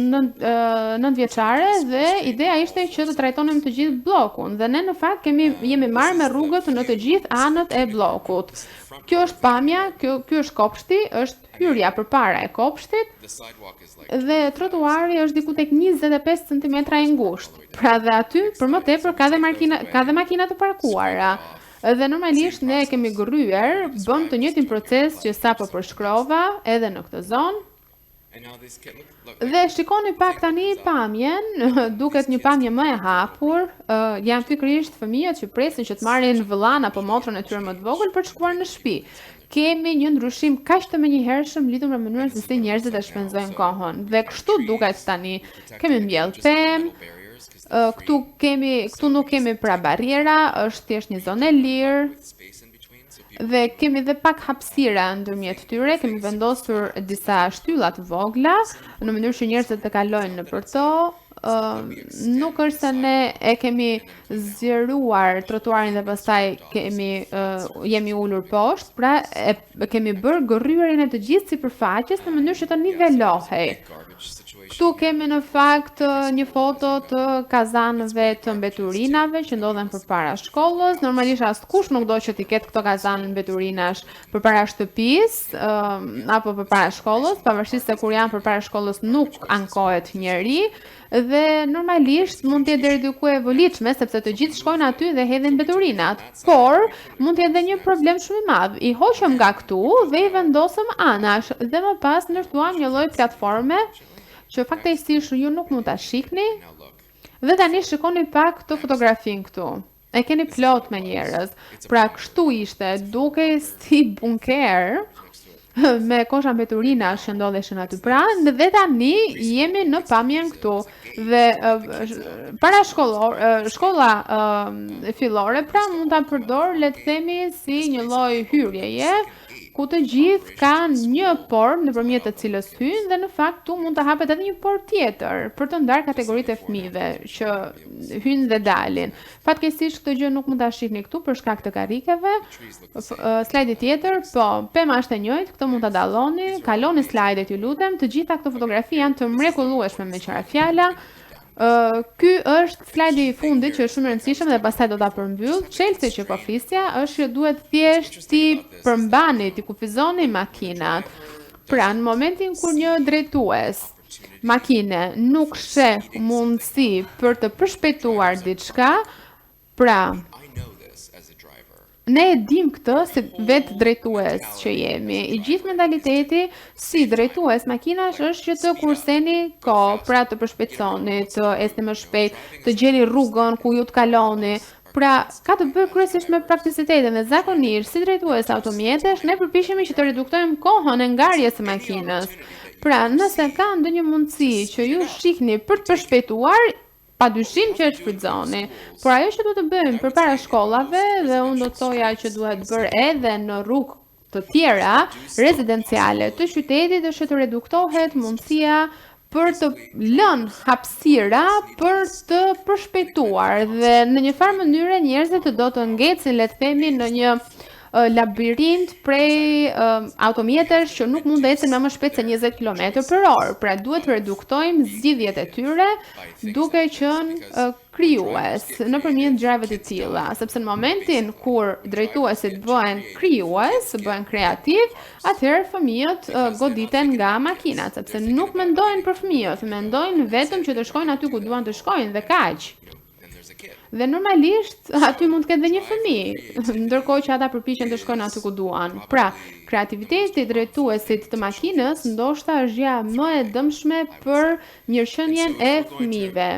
Speaker 2: nëntëvjeçare dhe ideja ishte që të trajtonim të gjithë bllokun dhe ne në fakt jemi marrë me rrugët në të gjithë anët e bllokut. Kjo është pamja, ky është kopshti, është hyrja përpara e kopshtit dhe trotuari është diku tek 25 cm i ngushtë. Pra dhe aty për më tepër ka dhe makina të parkuara. Dhe normalisht ne kemi gryer, bën të njëjtin proces që sapo përshkrova edhe në këtë zonë. Dhe shikoni pak tani pamjen, duket një pamje më e hapur, janë pikërisht fëmijët që presin që të marrin vëllan apo motrën e tyre më të vogël për të shkuar në shtëpi. Kemi një ndryshim kaq të menjëhershëm lidhur me mënyrën se si njerëzit e shpenzojnë kohën. Dhe kështu duket tani. Kemi mbjell pemë. Këtu nuk kemi pra barriera, është thjesht një zonë e lirë dhe kemi dhe pak hapësira ndërmjet tyre, kemi vendosur disa shtylla të vogla në mënyrë që njerëzit të kalojnë nëpër to. Nuk është se ne e kemi zgjeruar trotuarin dhe pastaj jemi ulur poshtë, pra kemi bërë gërryerjen e të gjithë sipërfaqes në mënyrë që të nivelohej. Këtu kemi në fakt një foto të kazanëve të mbeturinave që ndodhen përpara shkollës. Normalisht askush nuk do që t'i ketë këto kazanë mbeturinash përpara shtëpisë apo përpara shkollës, pavarësisht se kur janë përpara shkollës nuk ankohet njeri dhe normalisht mund të jetë deri diku e volitshme sepse të gjithë shkojnë aty dhe hedhin mbeturinat. Por mund të jetë edhe një problem shumë i madh. I hoqëm nga këtu dhe i vendosëm anash dhe më pas ndërtuam një lloj platforme që fatkeqësisht ju nuk mund ta shihni. Dhe tani shikoni pak këtë fotografin këtu. E keni plot me njerëz. Pra kështu ishte, duke si bunker me kosha mbeturina që ndodheshin aty pranë dhe tani jemi në pamjen këtu dhe para shkolla fillore pra mund ta përdor le të themi si një lloj hyrjeje ku të gjithë kanë një portë nëpërmjet të cilës hyjnë dhe në fakt tu mund të hapet edhe një portë tjetër për të ndarë kategoritë e fëmijëve që hyjnë dhe dalin. Fatkeqësisht këtë gjë nuk mund ta shihni këtu për shkak të karrikeve. Slajdi tjetër, po, pema është e njëjtë, këtë mund ta dalloni, kaloni slajdet ju lutem, të gjitha këto fotografi janë të mrekullueshme me qira fjala. Ky është slajdi i fundit që është shumë i rëndësishëm dhe pastaj do ta përmbyll. Çelësi që po flisja është që duhet thjesht ti përmbani, ti kufizoni makinat. Pra, në momentin kur një drejtues makine nuk sheh mundësi për të përshpejtuar diçka, pra ne e dim këtë si vetë drejtues që jemi. I gjithë mentaliteti si drejtues makinash është që të kurseni kohë, pra të përshpejtoni, të esni më shpejt, të gjeni rrugën ku ju të kaloni. Pra, ka të bërë kryesisht me prakticitetin dhe zakonisht si drejtues automjetesh ne përpiqemi që të reduktojmë kohën e ngarjes së makinës. Pra, nëse ka ndonjë mundësi që ju shihni për të përshpejtuar, padyshim që e shfrytëzoni. Por ajo që duhet të bëjmë përpara shkollave dhe unë do të thoja që duhet bërë edhe në rrugë të tjera rezidenciale të qytetit është të reduktohet mundësia për të lënë hapësira për të përshpejtuar dhe në një farë mënyre njerëzit do të ngecin le të themi në një labirint prej automjetesh që nuk mund të ecin më shpejt se 20 km/h. Pra duhet të reduktojmë zgjidhjet e tyre duke qenë krijues nëpërmjet gjërave të tilla, sepse në momentin kur drejtuesit bëhen krijues, bëhen kreativ, atëherë fëmijët goditen nga makinat, sepse nuk mendojnë për fëmijët, mendojnë vetëm që të shkojnë aty ku duan të shkojnë dhe kaq. Dhe normalisht aty mund të ketë dhe një fëmijë, ndërkohë që ata përpiqen të shkojnë aty ku duan. Pra, kreativiteti i drejtuesit të makinës ndoshta është gjëja më e dëmshme për mirëqenien e fëmijëve.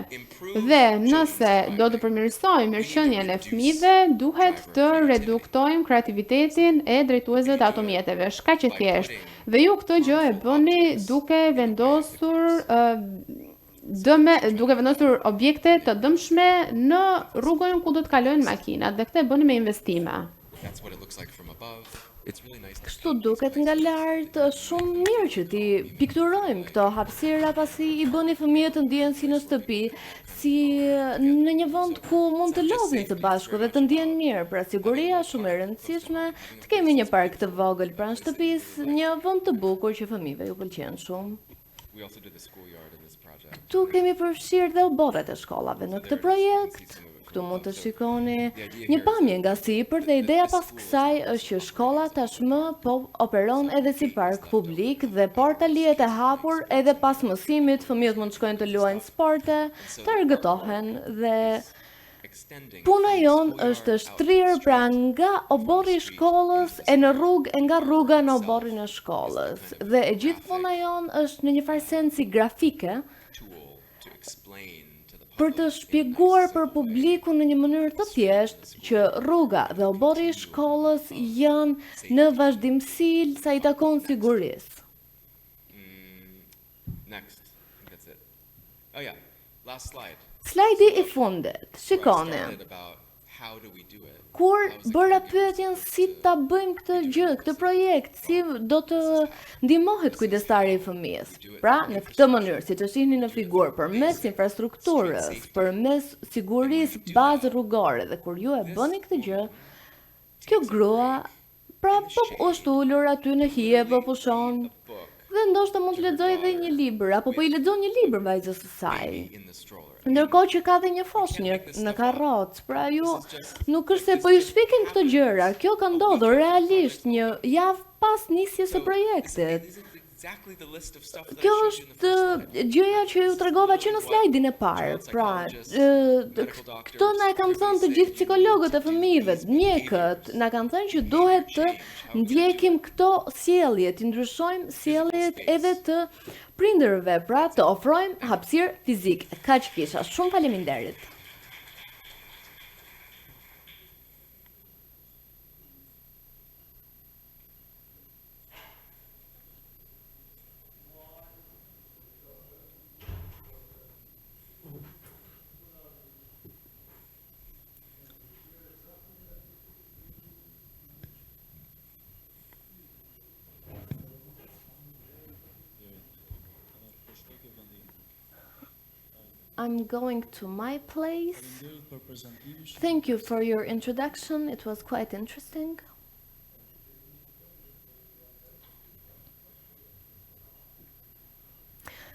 Speaker 2: Dhe nëse do të përmirësojmë mirëqenien e fëmijëve, duhet të reduktojmë kreativitetin e drejtuesve të automjeteve. Kaq e thjesht. Dhe ju këtë gjë e bëni duke vendosur objekte të dëmshme në rrugën ku do të kalojnë makinat dhe këtë e bëni me investime.
Speaker 3: Kështu duket nga lart, është shumë mirë që ti pikturojmë këto hapësira pasi i bëni fëmijët të ndihen si në shtëpi, si në një vend ku mund të lodhin së bashku dhe të ndihen mirë. Pra siguria është shumë e rëndësishme, të kemi një park të vogël pranë shtëpisë, një vend të bukur që fëmijëve ju pëlqen shumë. Këtu kemi përfshirë dhe oborret e shkollave në këtë projekt. Këtu mund të shikoni një pamje nga sipër dhe ideja pas kësaj është që shkolla tashmë po operon edhe si park publik dhe porta lihet e hapur edhe pas mësimit, fëmijët mund të shkojnë të luajnë sporte, të argëtohen dhe puna jonë është të shtrirë pra nga oborri i shkollës e në rrugë e nga rruga në oborrin e shkollës. Dhe e gjithë puna jonë është në një farë sensi grafike për të shpjeguar për publikun në një mënyrë të thjeshtë që rruga dhe oborri i shkollës janë në vazhdimsi sa i takon sigurisë. Slajdi i fundit, shikoni. Kur bëra pyetjen si ta bëjmë këtë gjë, këtë projekt, si do të ndihmohet kujdestari i fëmijës. Pra, në këtë mënyrë, siç e shihni në figurë, përmes infrastrukturës, përmes sigurisë bazë rrugore dhe kur ju e bëni këtë gjë, kjo grua pra po është ulur aty në hije, po pushon dhe ndoshta mund të lexojë edhe një libër apo po i lexon një libër vajzës së saj. Ndërkohë që ka dhe një foshnjë në karrocë, pra ju nuk është se po ju shpikin këto gjëra, kjo ka ndodhur realisht një javë pas nisjes së projektit.
Speaker 5: exactly the list of stuff that
Speaker 3: Kjo
Speaker 5: I showed you in the
Speaker 3: është
Speaker 5: first slide.
Speaker 3: gjëja që ju tregova që në slajdin e parë. Pra, këto na e kanë thënë të gjithë psikologët e fëmijëve, mjekët, na kanë thënë që duhet të ndjekim këto sjellje, të ndryshojmë sjelljet edhe të prindërve, pra të ofrojmë hapësirë fizike. Kaq kisha. Shumë faleminderit. I'm going to my place. Thank you for your introduction. It was quite interesting.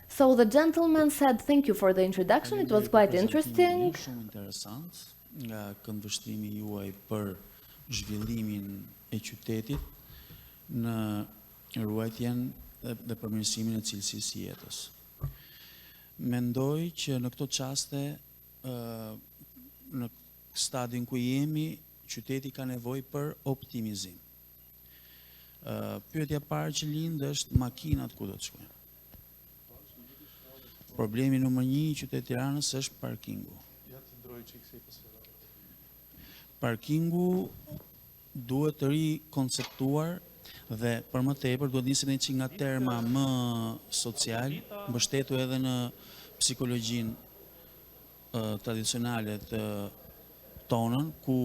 Speaker 3: So the gentleman said thank you for the introduction. It was quite interesting.
Speaker 6: Shumë interesant nga këndvështrimi juaj për zhvillimin e qytetit në ruajtjen dhe përmirësimin e cilësisë së jetës. Mendoj që në këto çaste në stadin ku jemi, qyteti ka nevojë për optimizim. Pyetja e parë që lind është makinat ku do të shkojnë. Problemi numër 1 i qytetit Tiranës është parkingu. Parkingu duhet të rikonceptuar dhe për më tepër duhet nisim një nga terma më social, mbështetur edhe në psikologjinë tradicionale të tonën, ku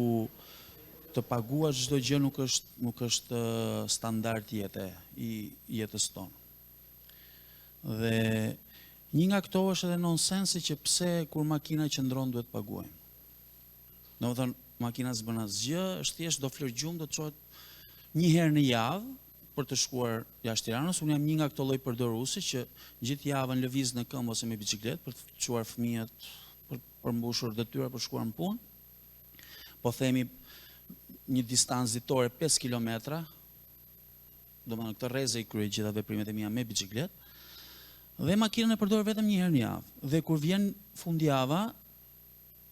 Speaker 6: të paguar çdo gjë nuk është standard jete i jetës tonë. Dhe një nga këto është edhe nonsensi që pse kur makina qëndron duhet paguajmë. Domethënë, makina s'bën asgjë, është thjesht do flërgjum, do të çohet një herë në javë për të shkuar jashtë Tiranës. Unë jam një nga këto lloj përdoruesi që gjithë javën lëviz në këmbë ose me biçikletë për të çuar fëmijët, për përmbushur detyra për shkuar në punë. Po themi një distancë ditore 5 kilometra, domethënë këtë rrezë i kryej gjitha veprimet e mia me biçikletë. Dhe makinën e përdor vetëm një herë në javë. Dhe kur vjen fundjava,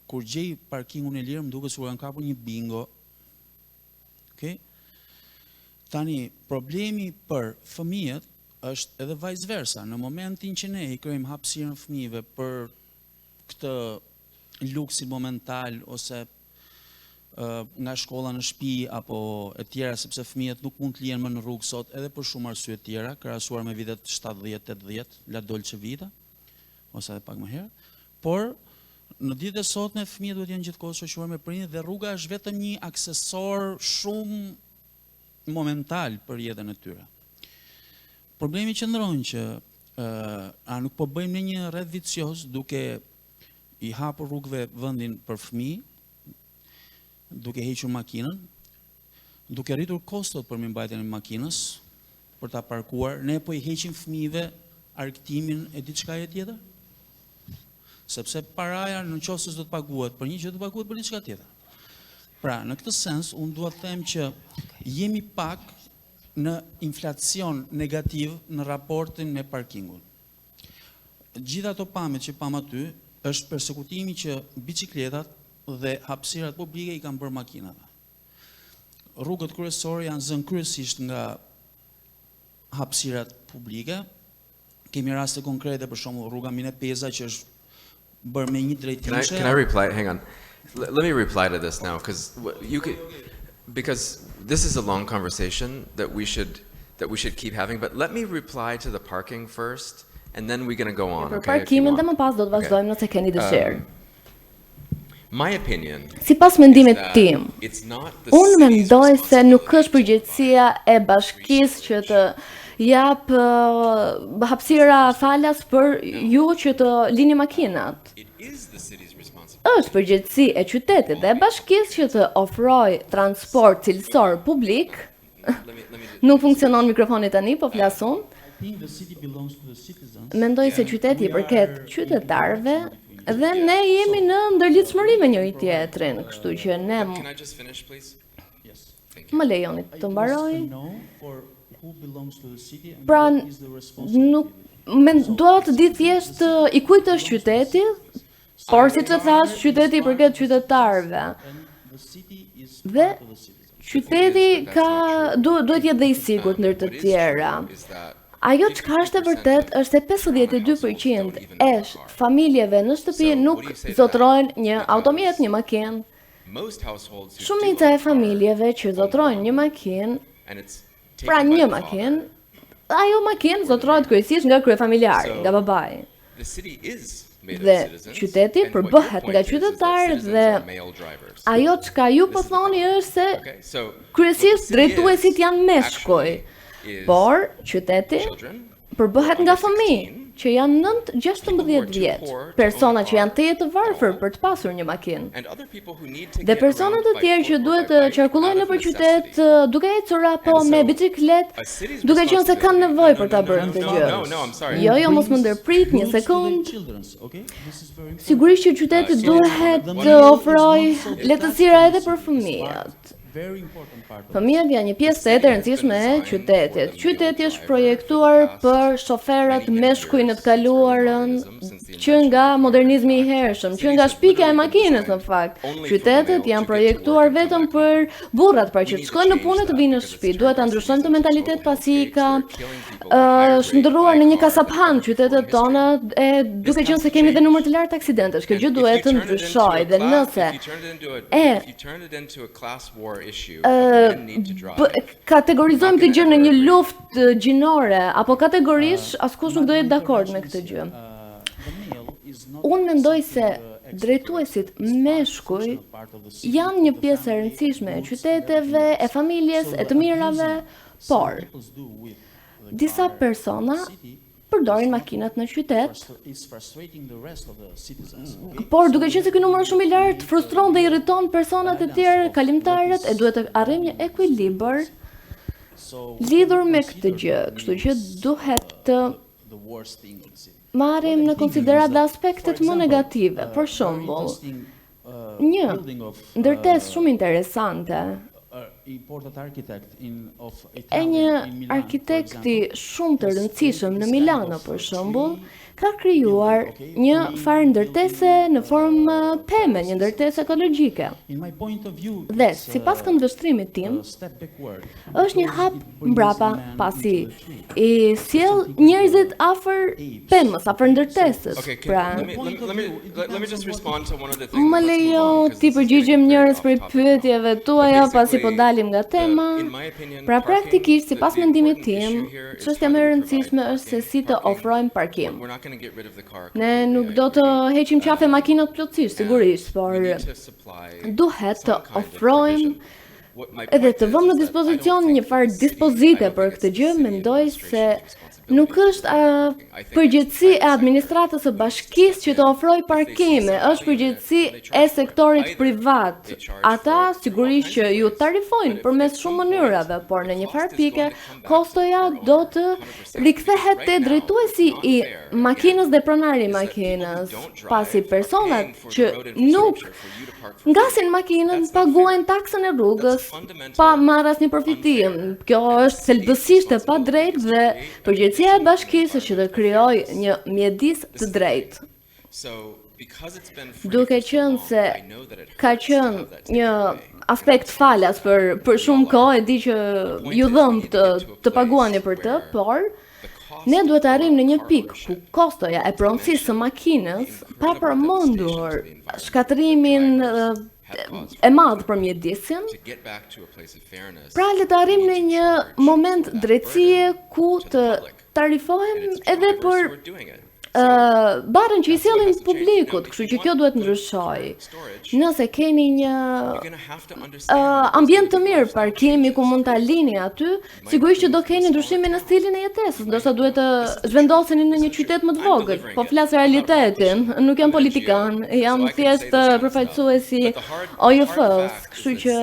Speaker 6: kur gjej parkingun e lirë, më duket sikur kanë kapur një bingo. Okay? Tani, problemi për fëmijët është edhe vice versa. Në momentin që ne i krijojmë hapësirën fëmijëve për këtë luksin momental ose nga shkolla në shtëpi apo e tjera, sepse fëmijët nuk mund të lihen më në rrugë sot edhe për shumë arsye të tjera, krahasuar me vitet 70-80, la dolce vita, ose edhe pak më herë. Por në ditët e sotme fëmijët duhet jenë gjithkohë shoqëruar me prindërit dhe rruga është vetëm një aksesor shumë momental për jetën e tyre. Problemi qëndron që a nuk po bëjmë në një rreth vicioz duke i hapur rrugëve vendin për fëmijë, duke hequr makinën, duke rritur kostot për mirëmbajtjen e makinës, për ta parkuar, ne po i heqim fëmijëve argëtimin e diçka tjetër? Sepse paraja në qoftë se do të paguhet për një gjë, do të paguhet për diçka tjetër. Pra, në këtë sens, unë dua të them që jemi pak në inflacion negativ në raportin me parkingun. Gjitha ato pamjet që pam aty është persekutimi që biçikletat dhe hapësirat publike i kanë bërë makinave. Rrugët kryesore janë zënë kryesisht nga hapësirat publike. Kemi raste konkrete, për shembull rruga Mine Peza që është bërë me një drejtimshë.
Speaker 5: Can I reply? Hang on. Let me reply to this now, because this is a long conversation that we should keep having. But let me reply to the parking first, and then we're going to go on.
Speaker 3: Për
Speaker 5: Okay,
Speaker 3: parkimin dhe më pas do të vazhdojmë nëse keni dëshirë.
Speaker 5: My opinion.
Speaker 3: Sipas mendimit tim,
Speaker 5: It's not the
Speaker 3: unë
Speaker 5: city's
Speaker 3: mendoj se nuk
Speaker 5: responsibility.
Speaker 3: është përgjegjësia e bashkisë që të jap hapësira falas për ju që të lini makinat.
Speaker 5: It is the city's responsibility.
Speaker 3: Është përgjegjësi e qytetit dhe e bashkisë që të ofrojë transport cilësor publik.
Speaker 5: Let me
Speaker 3: Nuk funksionon mikrofoni tani, po flas unë.
Speaker 6: I think the city belongs to the citizens.
Speaker 3: Mendoj se qyteti i përket qytetarëve dhe ne jemi në ndërlidhshmëri me njëri tjetrin, kështu që ne
Speaker 5: Can I just finish, please?
Speaker 6: Yes.
Speaker 3: më lejoni të mbaroj.
Speaker 6: No for who belongs to the city and
Speaker 3: Pra
Speaker 6: what is the responsibility.
Speaker 3: do të di thjesht i kujt është qyteti, por siç e thash, qyteti i përket qytetarëve.
Speaker 6: And the city is
Speaker 3: Dhe
Speaker 6: part of the citizens.
Speaker 3: qyteti duhet jetë dhe i sigurt ndër të tjera. Ajo çka është e vërtet është se 52% e familjeve në shtëpi nuk zotrojnë një automjet, një makinë. Shumica e familjeve që zotrojnë një makinë, pra një makinë, ajo makinë zotrohet kryesisht nga kryefamiljari, nga babai. Dhe qyteti përbëhet nga qytetarët dhe ajo çka ju po thoni është se kryesisht drejtuesit janë meshkuj, por qyteti përbëhet nga fëmijë që janë 9-16 vjeç, persona që janë të varfër për të pasur një makinë. Dhe persona të tjerë që duhet të qarkullojnë nëpër qytet duke ecur apo me biçikletë, duke qenë se kanë nevojë për ta bërë këtë gjë. Jo, mos më ndërprit një sekond.
Speaker 6: Children's, okay? This is very
Speaker 3: Sigurisht që qyteti duhet të ofrojë lehtësira edhe për fëmijët.
Speaker 6: very important part of
Speaker 3: Fëmijët janë një pjesë e rëndësishme e qytetit. Qyteti është projektuar për shoferët meshkuj në të kaluarën, që nga modernizmi i hershëm, që nga shpika e makinës në fakt. Qytetet janë projektuar vetëm për burrat, pra që të shkojnë në punë të vinë në shtëpi. Duhet ta ndryshojmë të mentalitet pasi ka shndërruar në një kasaphan qytetet tona, duke qenë se kemi dhe numër të lartë aksidentesh. Kjo gjë duhet të ndryshojë dhe nëse kategorizojmë këtë gjë në një luftë gjinore apo kategorisht, askush nuk do jetë dakord me këtë gjë.
Speaker 6: the male is not
Speaker 3: Unë mendoj se drejtuesit meshkuj janë një pjesë e rëndësishme e qyteteve, e familjes, e të mirave, por
Speaker 6: do with the
Speaker 3: disa persona përdorin makinat në qytet,
Speaker 6: is frustrating the rest of the citizens. Okay?
Speaker 3: por duke qenë se ky numër është shumë i lartë, frustron dhe irriton personat e tjerë, kalimtarët, e duhet të arrijmë një ekuilibër
Speaker 6: So
Speaker 3: lidhur me këtë gjë, kështu që duhet të
Speaker 6: the worst thing in the city.
Speaker 3: marrim në konsiderat dhe aspektet më negative. Për shembull, një ndërtesë shumë interesante
Speaker 6: Important architect of
Speaker 3: e
Speaker 6: Italy
Speaker 3: një
Speaker 6: in Milan, for
Speaker 3: arkitekti
Speaker 6: example,
Speaker 3: shumë të rëndësishëm në Milano për shembull, ka krijuar një farë ndërtese në formë peme, një ndërtesë ekologjike.
Speaker 6: in my point of view,
Speaker 3: Dhe
Speaker 6: it's,
Speaker 3: sipas këndvështrimit tim,
Speaker 6: a step backward.
Speaker 3: është një hap mbrapa pasi i sjell njerëzit afër pemës, afër ndërtesës.
Speaker 5: Okay,
Speaker 3: Pra,
Speaker 5: let me just respond to one of the things.
Speaker 3: më lejo ti përgjigjem njërës për pyetjeve tuaja pasi po dalim nga tema. Pra praktikisht, sipas mendimit tim, çështja më e rëndësishme është se si të ofrojmë parkim.
Speaker 5: We're not going to get rid of the car.
Speaker 3: Ne nuk do të heqim qafe makinat plotësisht, sigurisht, por
Speaker 5: We need to supply
Speaker 3: duhet të
Speaker 5: some kind of
Speaker 3: ofrojmë
Speaker 5: provision. What my
Speaker 3: edhe
Speaker 5: point
Speaker 3: të
Speaker 5: is
Speaker 3: vëmë në
Speaker 5: that I
Speaker 3: dispozicion
Speaker 5: don't
Speaker 3: një
Speaker 5: think
Speaker 3: farë
Speaker 5: it's the city.
Speaker 3: dispozite
Speaker 5: I don't
Speaker 3: për
Speaker 5: think
Speaker 3: këtë
Speaker 5: it's
Speaker 3: gjë,
Speaker 5: the city
Speaker 3: mendoj se
Speaker 5: administration's
Speaker 3: nuk
Speaker 5: responsibility.
Speaker 3: është përgjegjësi e administratës së bashkisë që të ofrojë parkime, është përgjegjësi e sektorit privat. Ata sigurisht që ju tarifojnë përmes shumë mënyrave, por në një farë pike kostoja do të rikthehet te drejtuesi i makinës dhe pronari i makinës, pasi personat që nuk ngasin makinën paguajnë taksën e rrugës pa marrë asnjë përfitim. Kjo është thelbësisht e padrejtë dhe përgjegjësia e bashkisë është që të krijojë një mjedis të drejtë.
Speaker 5: So, because it's been free
Speaker 3: Duke
Speaker 5: for so
Speaker 3: qenë
Speaker 5: long,
Speaker 3: se
Speaker 5: I know that it
Speaker 3: ka
Speaker 5: hurts to
Speaker 3: qenë
Speaker 5: have that
Speaker 3: një
Speaker 5: taken away.
Speaker 3: aspekt falas për shumë kohë, e di që ju dhëm të paguani për të, por ne duhet të arrijmë në një pikë ku kostoja e pronësisë së makinës, pa përmendur shkatrimin e madh për mjedisin,
Speaker 5: To get back to a place of fairness.
Speaker 3: pra le të arrijmë në një moment drejtësie ku të tarifohem edhe për
Speaker 5: We're doing it.
Speaker 3: barën që i sjellin publikut, kështu që kjo duhet ndryshoj. Nëse keni një
Speaker 5: You're going to have to understand.
Speaker 3: ambient të mirë parkimi ku mund ta lini aty, sigurisht që do keni ndryshime në stilin e jetesës, ndoshta duhet të zhvendoseni në një qytet më të vogël. Po flas realitetin, nuk jam politikan, jam thjesht përfaqësuesi OJF-s, kështu që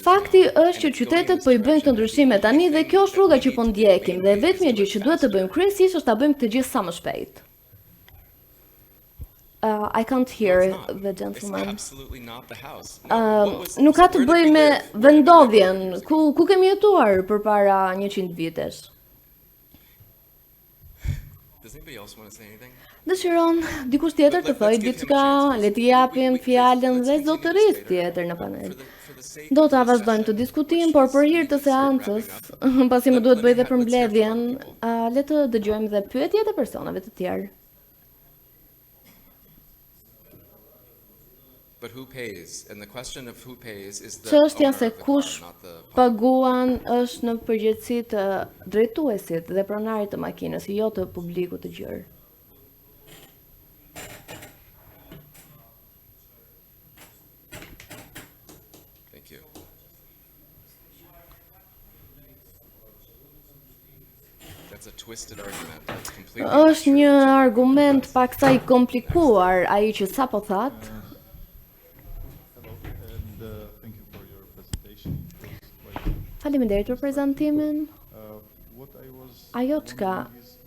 Speaker 3: fakti është që qytetet po i bëjnë këto ndryshime tani dhe kjo është rruga që po ndjekim dhe vetmja gjë që duhet të bëjmë kryesisht është ta bëjmë këtë gjë sa më shpejt. I can't hear
Speaker 5: It's not.
Speaker 3: the
Speaker 5: It's
Speaker 3: gentleman.
Speaker 5: absolutely not the house. No, what was-
Speaker 3: Nuk ka
Speaker 5: so
Speaker 3: të
Speaker 5: where did
Speaker 3: bëjë
Speaker 5: we
Speaker 3: me
Speaker 5: live? Where did we live
Speaker 3: vendodhjen,
Speaker 5: 400 years ago?
Speaker 3: ku kemi jetuar përpara 100 vitesh.
Speaker 5: Does anybody else want to say anything?
Speaker 3: Dëshiron dikush tjetër të thojë diçka, le t'i japim fjalën dhe zotërisë tjetër në panel. Do ta vazhdojmë të diskutojmë, por për hir të seancës, pasi më duhet bëj dhe përmbledhjen, le të dëgjojmë dhe pyetjet e personave të tjerë.
Speaker 5: But who pays? And the question of who pays is the
Speaker 3: Çështja
Speaker 5: owner
Speaker 3: se
Speaker 5: of the
Speaker 3: kush
Speaker 5: car, not the public.
Speaker 3: paguan është në përgjegjësi të drejtuesit dhe pronarit të makinës, jo të publikut të gjerë.
Speaker 5: Thank you. That's a twisted argument. That's completely
Speaker 3: Është një argument paksa i komplikuar ai që sapo thatë.
Speaker 7: And thank you for your presentation. It was quite,
Speaker 3: Faleminderit për prezantimin.
Speaker 7: what I was
Speaker 3: Ajo çka
Speaker 7: wondering is,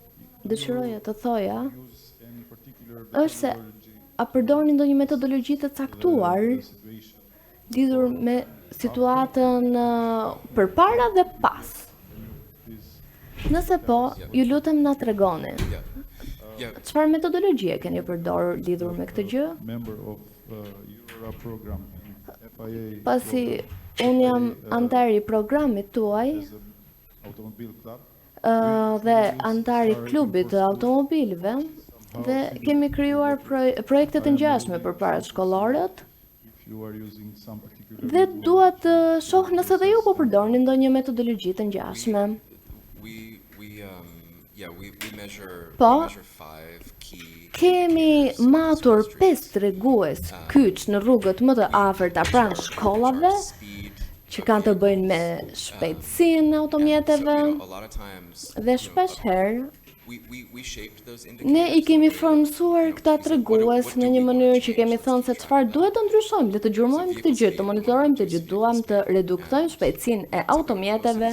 Speaker 3: dëshiroja të thoja
Speaker 7: use any particular
Speaker 3: është se
Speaker 7: methodology
Speaker 3: a përdorni ndonjë metodologji të caktuar
Speaker 7: in the situation?
Speaker 3: lidhur me situatën përpara dhe pas.
Speaker 7: Please,
Speaker 3: Nëse po, ju lutem na tregoni.
Speaker 5: Yeah. Yeah.
Speaker 3: Çfarë metodologjie keni përdorur lidhur me këtë gjë?
Speaker 7: member of Euro program and FIA
Speaker 3: Pasi
Speaker 7: program
Speaker 3: un jam antar i programit tuaj
Speaker 7: as an automobile club.
Speaker 3: dhe antar i klubit të automobilëve dhe kemi krijuar projekte të ngjashme përpara shkollorët
Speaker 7: If you are using some particular
Speaker 3: dhe dua të shoh nëse dhe ju po përdorni ndonjë metodologji të ngjashme.
Speaker 5: We measure,
Speaker 3: Po.
Speaker 5: we measure 5 key.
Speaker 3: Kemi matur 5 tregues kyç në rrugët më të afërta pranë shkollave
Speaker 5: Speed.
Speaker 3: që kanë të bëjnë me shpejtësinë e automjeteve
Speaker 5: A lot of times,
Speaker 3: dhe shpesh herë
Speaker 5: we shaped those
Speaker 3: ne
Speaker 5: indicators.
Speaker 3: i kemi formësuar këta tregues në një mënyrë që kemi thënë se çfarë duhet të ndryshojmë, le të gjurmojmë këtë gjë, të monitorojmë këtë gjë, duam të reduktojmë shpejtësinë e automjeteve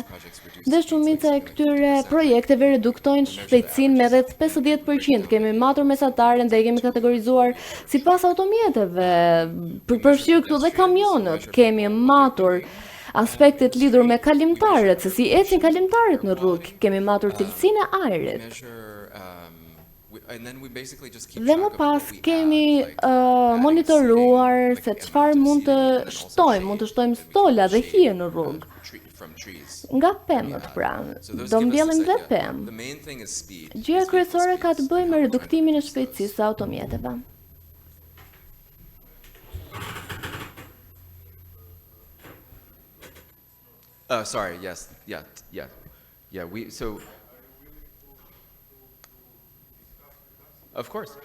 Speaker 3: dhe shumica e këtyre projekteve reduktojnë shpejtësinë me rreth 50%. Kemi matur mesataren dhe i kemi kategorizuar sipas automjeteve, përfshirë këtu dhe kamionët. Kemi matur aspektet lidhur me kalimtarët, se si ecin kalimtarët në rrugë, kemi matur cilësinë e ajrit.
Speaker 5: Measure, and then we basically just keep
Speaker 3: Dhe
Speaker 5: track
Speaker 3: më
Speaker 5: of
Speaker 3: pas
Speaker 5: what we
Speaker 3: kemi
Speaker 5: have, like,
Speaker 3: monitoruar
Speaker 5: adding
Speaker 3: se
Speaker 5: seating,
Speaker 3: çfarë
Speaker 5: like
Speaker 3: mund të
Speaker 5: amount of seating,
Speaker 3: shtojmë,
Speaker 5: and
Speaker 3: mund të
Speaker 5: also
Speaker 3: shtojmë
Speaker 5: shade,
Speaker 3: stola dhe
Speaker 5: shade,
Speaker 3: hije në rrugë.
Speaker 5: from trees.
Speaker 3: Nga pemët pra,
Speaker 5: So those
Speaker 3: do
Speaker 5: give us
Speaker 3: mbjellim
Speaker 5: this
Speaker 3: dhe
Speaker 5: idea.
Speaker 3: pemë.
Speaker 5: The main thing is speed.
Speaker 3: Gjëja
Speaker 5: Is
Speaker 3: kryesore
Speaker 5: vehicle
Speaker 3: ka të
Speaker 5: speeds,
Speaker 3: bëjë
Speaker 5: and
Speaker 3: me
Speaker 5: how we're
Speaker 3: reduktimin e
Speaker 5: trying to reduce
Speaker 3: shpejtësisë së automjeteve.
Speaker 5: Sorry, yes, yeah, of course.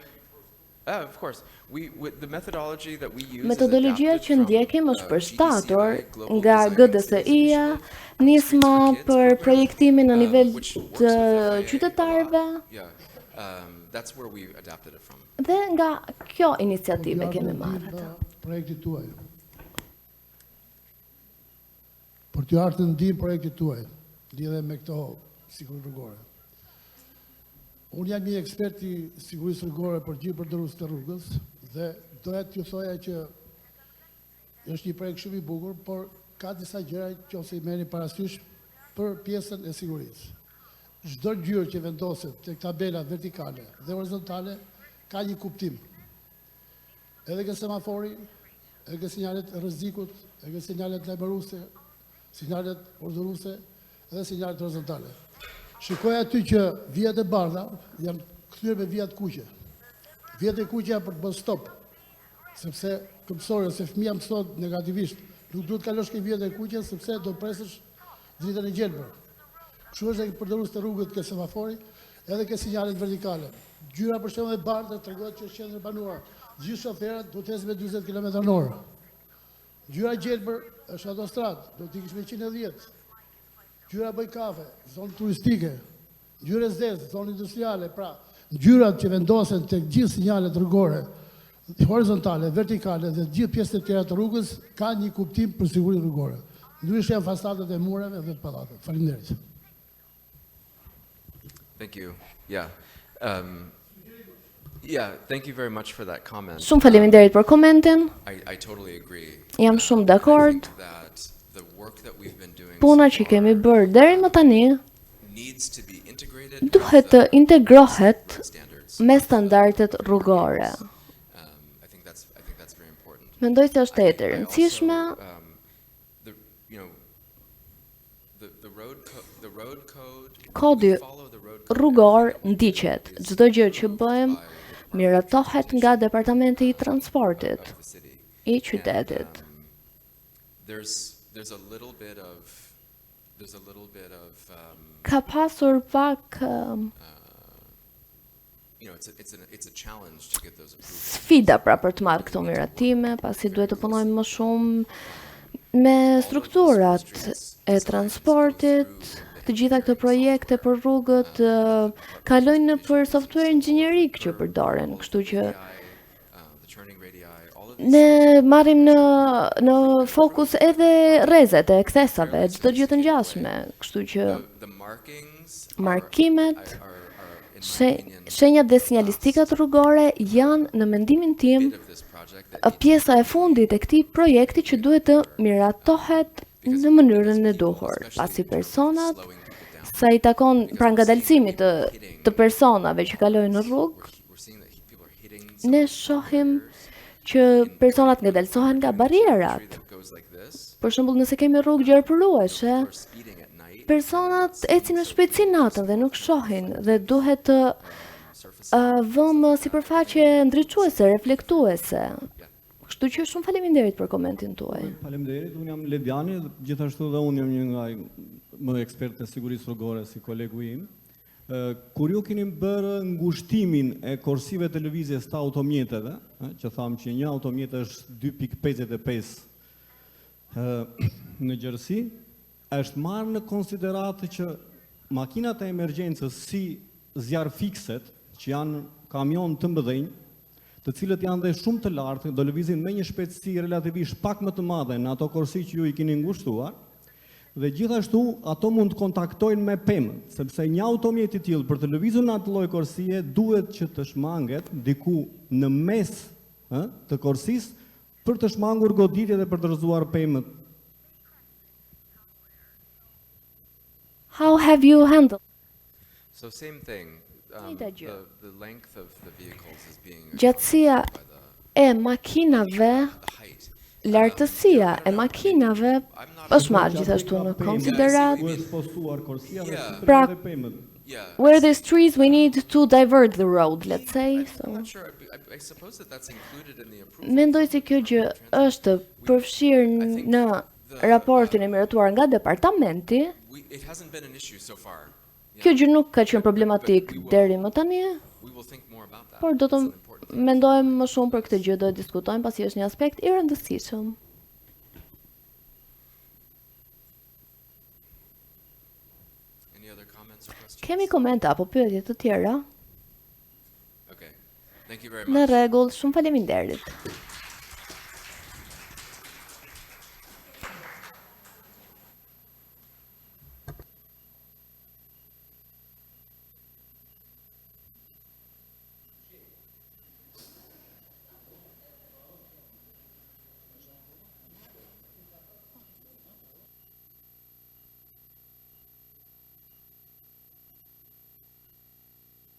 Speaker 5: Of course. The methodology that we use is
Speaker 3: Metodologjia
Speaker 5: adapted
Speaker 3: që
Speaker 5: from,
Speaker 3: ndjekim është përshtatur
Speaker 5: GDCI, Global
Speaker 3: nga
Speaker 5: Design
Speaker 3: GDSI-a,
Speaker 5: Initiative,
Speaker 3: nisma
Speaker 5: for Kids
Speaker 3: për
Speaker 5: program,
Speaker 3: projektimin në nivel
Speaker 5: which works
Speaker 3: të
Speaker 5: with FIA
Speaker 3: qytetarëve
Speaker 5: a lot. Yeah, that's where we adapted it from.
Speaker 3: dhe nga kjo iniciativë kemi marrë atë.
Speaker 8: Projektit tuaj. Për t'ju artë ndim projektit tuaj, lidhe me këto siguri rrugore. Unë jam një ekspert i sigurisë rrugore për gjithë përdorus të rrugës dhe doja t'ju thoja që është një projekt shumë i bukur, por ka disa gjëra që ose i merrni parasysh për pjesën e sigurisë. Çdo gjyrë që vendoset tek tabela vertikale dhe horizontale ka një kuptim. Edhe ke semafori, edhe ke sinjalet e rrezikut, edhe ke sinjalet lajmëruese, sinjalet urdhëruese dhe sinjalet horizontale. Shikoj aty që vijat e bardha janë kthyer me vijat kuqe. Vijat e kuqe janë për të bërë stop, sepse këmësori ose fëmia mësohet negativisht. Nuk duhet kalosh ke vijat e kuqe sepse do të presësh dritën e gjelbër. Kështu është e përdorus të rrugët ke semafori, edhe ke sinjalet vertikale. Gjyra për shembull e bardhë tregon që është qendër banuar. Gjithë shoferët do të ecën me 40 km/h. Gjyra gjelbër është autostradë, do të ikësh me 110. Gjyra bëj kafe, zonë turistike. Gjyra zezë, zonë industriale. Pra, gjyrat që vendosen tek gjithë sinjalet rrugore, horizontale, vertikale dhe gjithë pjesët e tjera të rrugës kanë një kuptim për sigurinë rrugore. Ndryshe janë fasadet e mureve dhe të pallateve. Faleminderit.
Speaker 5: Thank you. Yeah. Yeah, thank you very much for that comment.
Speaker 3: Shumë faleminderit për komentin.
Speaker 5: I totally agree.
Speaker 3: Jam shumë
Speaker 5: I
Speaker 3: dakord.
Speaker 5: think that the work that we've been doing
Speaker 3: Puna
Speaker 5: so
Speaker 3: që kemi bërë deri më tani
Speaker 5: needs to be integrated
Speaker 3: duhet
Speaker 5: with
Speaker 3: të
Speaker 5: the
Speaker 3: integrohet
Speaker 5: standards.
Speaker 3: me standardet rrugore.
Speaker 5: I think that's very important.
Speaker 3: Mendoj se është e
Speaker 5: I
Speaker 3: rëndësishme.
Speaker 5: also, the road code.
Speaker 3: Kodi
Speaker 5: we follow the road code
Speaker 3: rrugor
Speaker 5: everything that we do
Speaker 3: ndiqet.
Speaker 5: is
Speaker 3: Çdo gjë që
Speaker 5: approved
Speaker 3: bëjmë
Speaker 5: by the Department of
Speaker 3: miratohet nga
Speaker 5: Transportation
Speaker 3: Departamenti i Transportit
Speaker 5: of the city.
Speaker 3: i
Speaker 5: And,
Speaker 3: qytetit.
Speaker 5: there's a little bit of
Speaker 3: Ka pasur pak
Speaker 5: it's a challenge to get those approved.
Speaker 3: sfida pra për të marrë këto miratime, pasi duhet të punojmë më shumë me strukturat e transportit. Të gjitha këto projekte për rrugët kalojnë në për software inxhinierik që përdoren, kështu që
Speaker 5: The turning radii, all of
Speaker 3: ne marrim në fokus edhe rrezet e kthesave, çdo gjë të ngjashme, kështu që
Speaker 5: the markings
Speaker 3: markimet,
Speaker 5: are in my opinion
Speaker 3: shenjat dhe sinjalistikat rrugore janë në mendimin tim
Speaker 5: bit of this project that
Speaker 3: pjesa e fundit e këtij projekti që duhet të miratohet në mënyrën e duhur, pasi personat
Speaker 5: slowing people down.
Speaker 3: sa i takon pra ngadalësimit të personave që kalojnë në rrugë,
Speaker 5: We're seeing that people are hitting
Speaker 3: ne shohim që personat ngadalësohen nga barrierat.
Speaker 5: that goes like this.
Speaker 3: Për shembull, nëse kemi rrugë gjerpëruese,
Speaker 5: People are speeding at night.
Speaker 3: personat ecin me shpejtësi natën dhe nuk shohin dhe duhet të vëmë sipërfaqe ndriçuese, reflektuese. Kështu që shumë faleminderit për komentin tuaj.
Speaker 9: Faleminderit, unë jam Lediani, dhe gjithashtu dhe unë jam një nga më ekspert të sigurisë rrugore si kolegu im. Kur ju keni bërë ngushtimin e korsive të lëvizjes të automjeteve, që thamë që një automjet është 2.55 në gjërësi, është marrë në konsideratë që makinat e emergjencës si zjarë fikset, që janë kamion të mëdhenj, të cilët janë dhe shumë të lartë, do lëvizin me një shpejtësi relativisht pak më të madhe në ato korsi që ju i keni ngushtuar, dhe gjithashtu ato mund të kontaktojnë me pemë, sepse një automjet i tillë për të lëvizur në atë lloj korsie duhet që të shmanget diku në mes të korsisë për të shmangur goditjet dhe për të rrëzuar pemët.
Speaker 3: How have you handled?
Speaker 5: So same thing.
Speaker 3: Njëjta gjë.
Speaker 5: The length of the vehicles is being
Speaker 3: Gjatësia
Speaker 5: by the
Speaker 3: e makinave,
Speaker 5: height.
Speaker 3: lartësia e makinave është marrë gjithashtu në konsiderat.
Speaker 9: Duhet postuar korsia dhe
Speaker 3: Pra-
Speaker 9: dhe pemët.
Speaker 5: Yeah.
Speaker 3: Where there's trees, we need to divert the road, let's say.
Speaker 5: I'm
Speaker 3: So.
Speaker 5: not sure. I suppose that's included in the approval.
Speaker 3: Mendoj se kjo gjë është përfshirë në raportin e miratuar nga departamenti.
Speaker 5: It hasn't been an issue so far.
Speaker 3: Kjo gjë nuk ka qenë problematik deri më tani,
Speaker 5: We will think more about that.
Speaker 3: por do të
Speaker 5: It's an important thing.
Speaker 3: mendojmë më shumë për këtë gjë, do të diskutojmë pasi është një aspekt i rëndësishëm.
Speaker 5: Any other comments or questions?
Speaker 3: Kemi komente apo pyetje të tjera?
Speaker 5: Okay. Thank you very
Speaker 3: Në
Speaker 5: much.
Speaker 3: rregull, shumë faleminderit.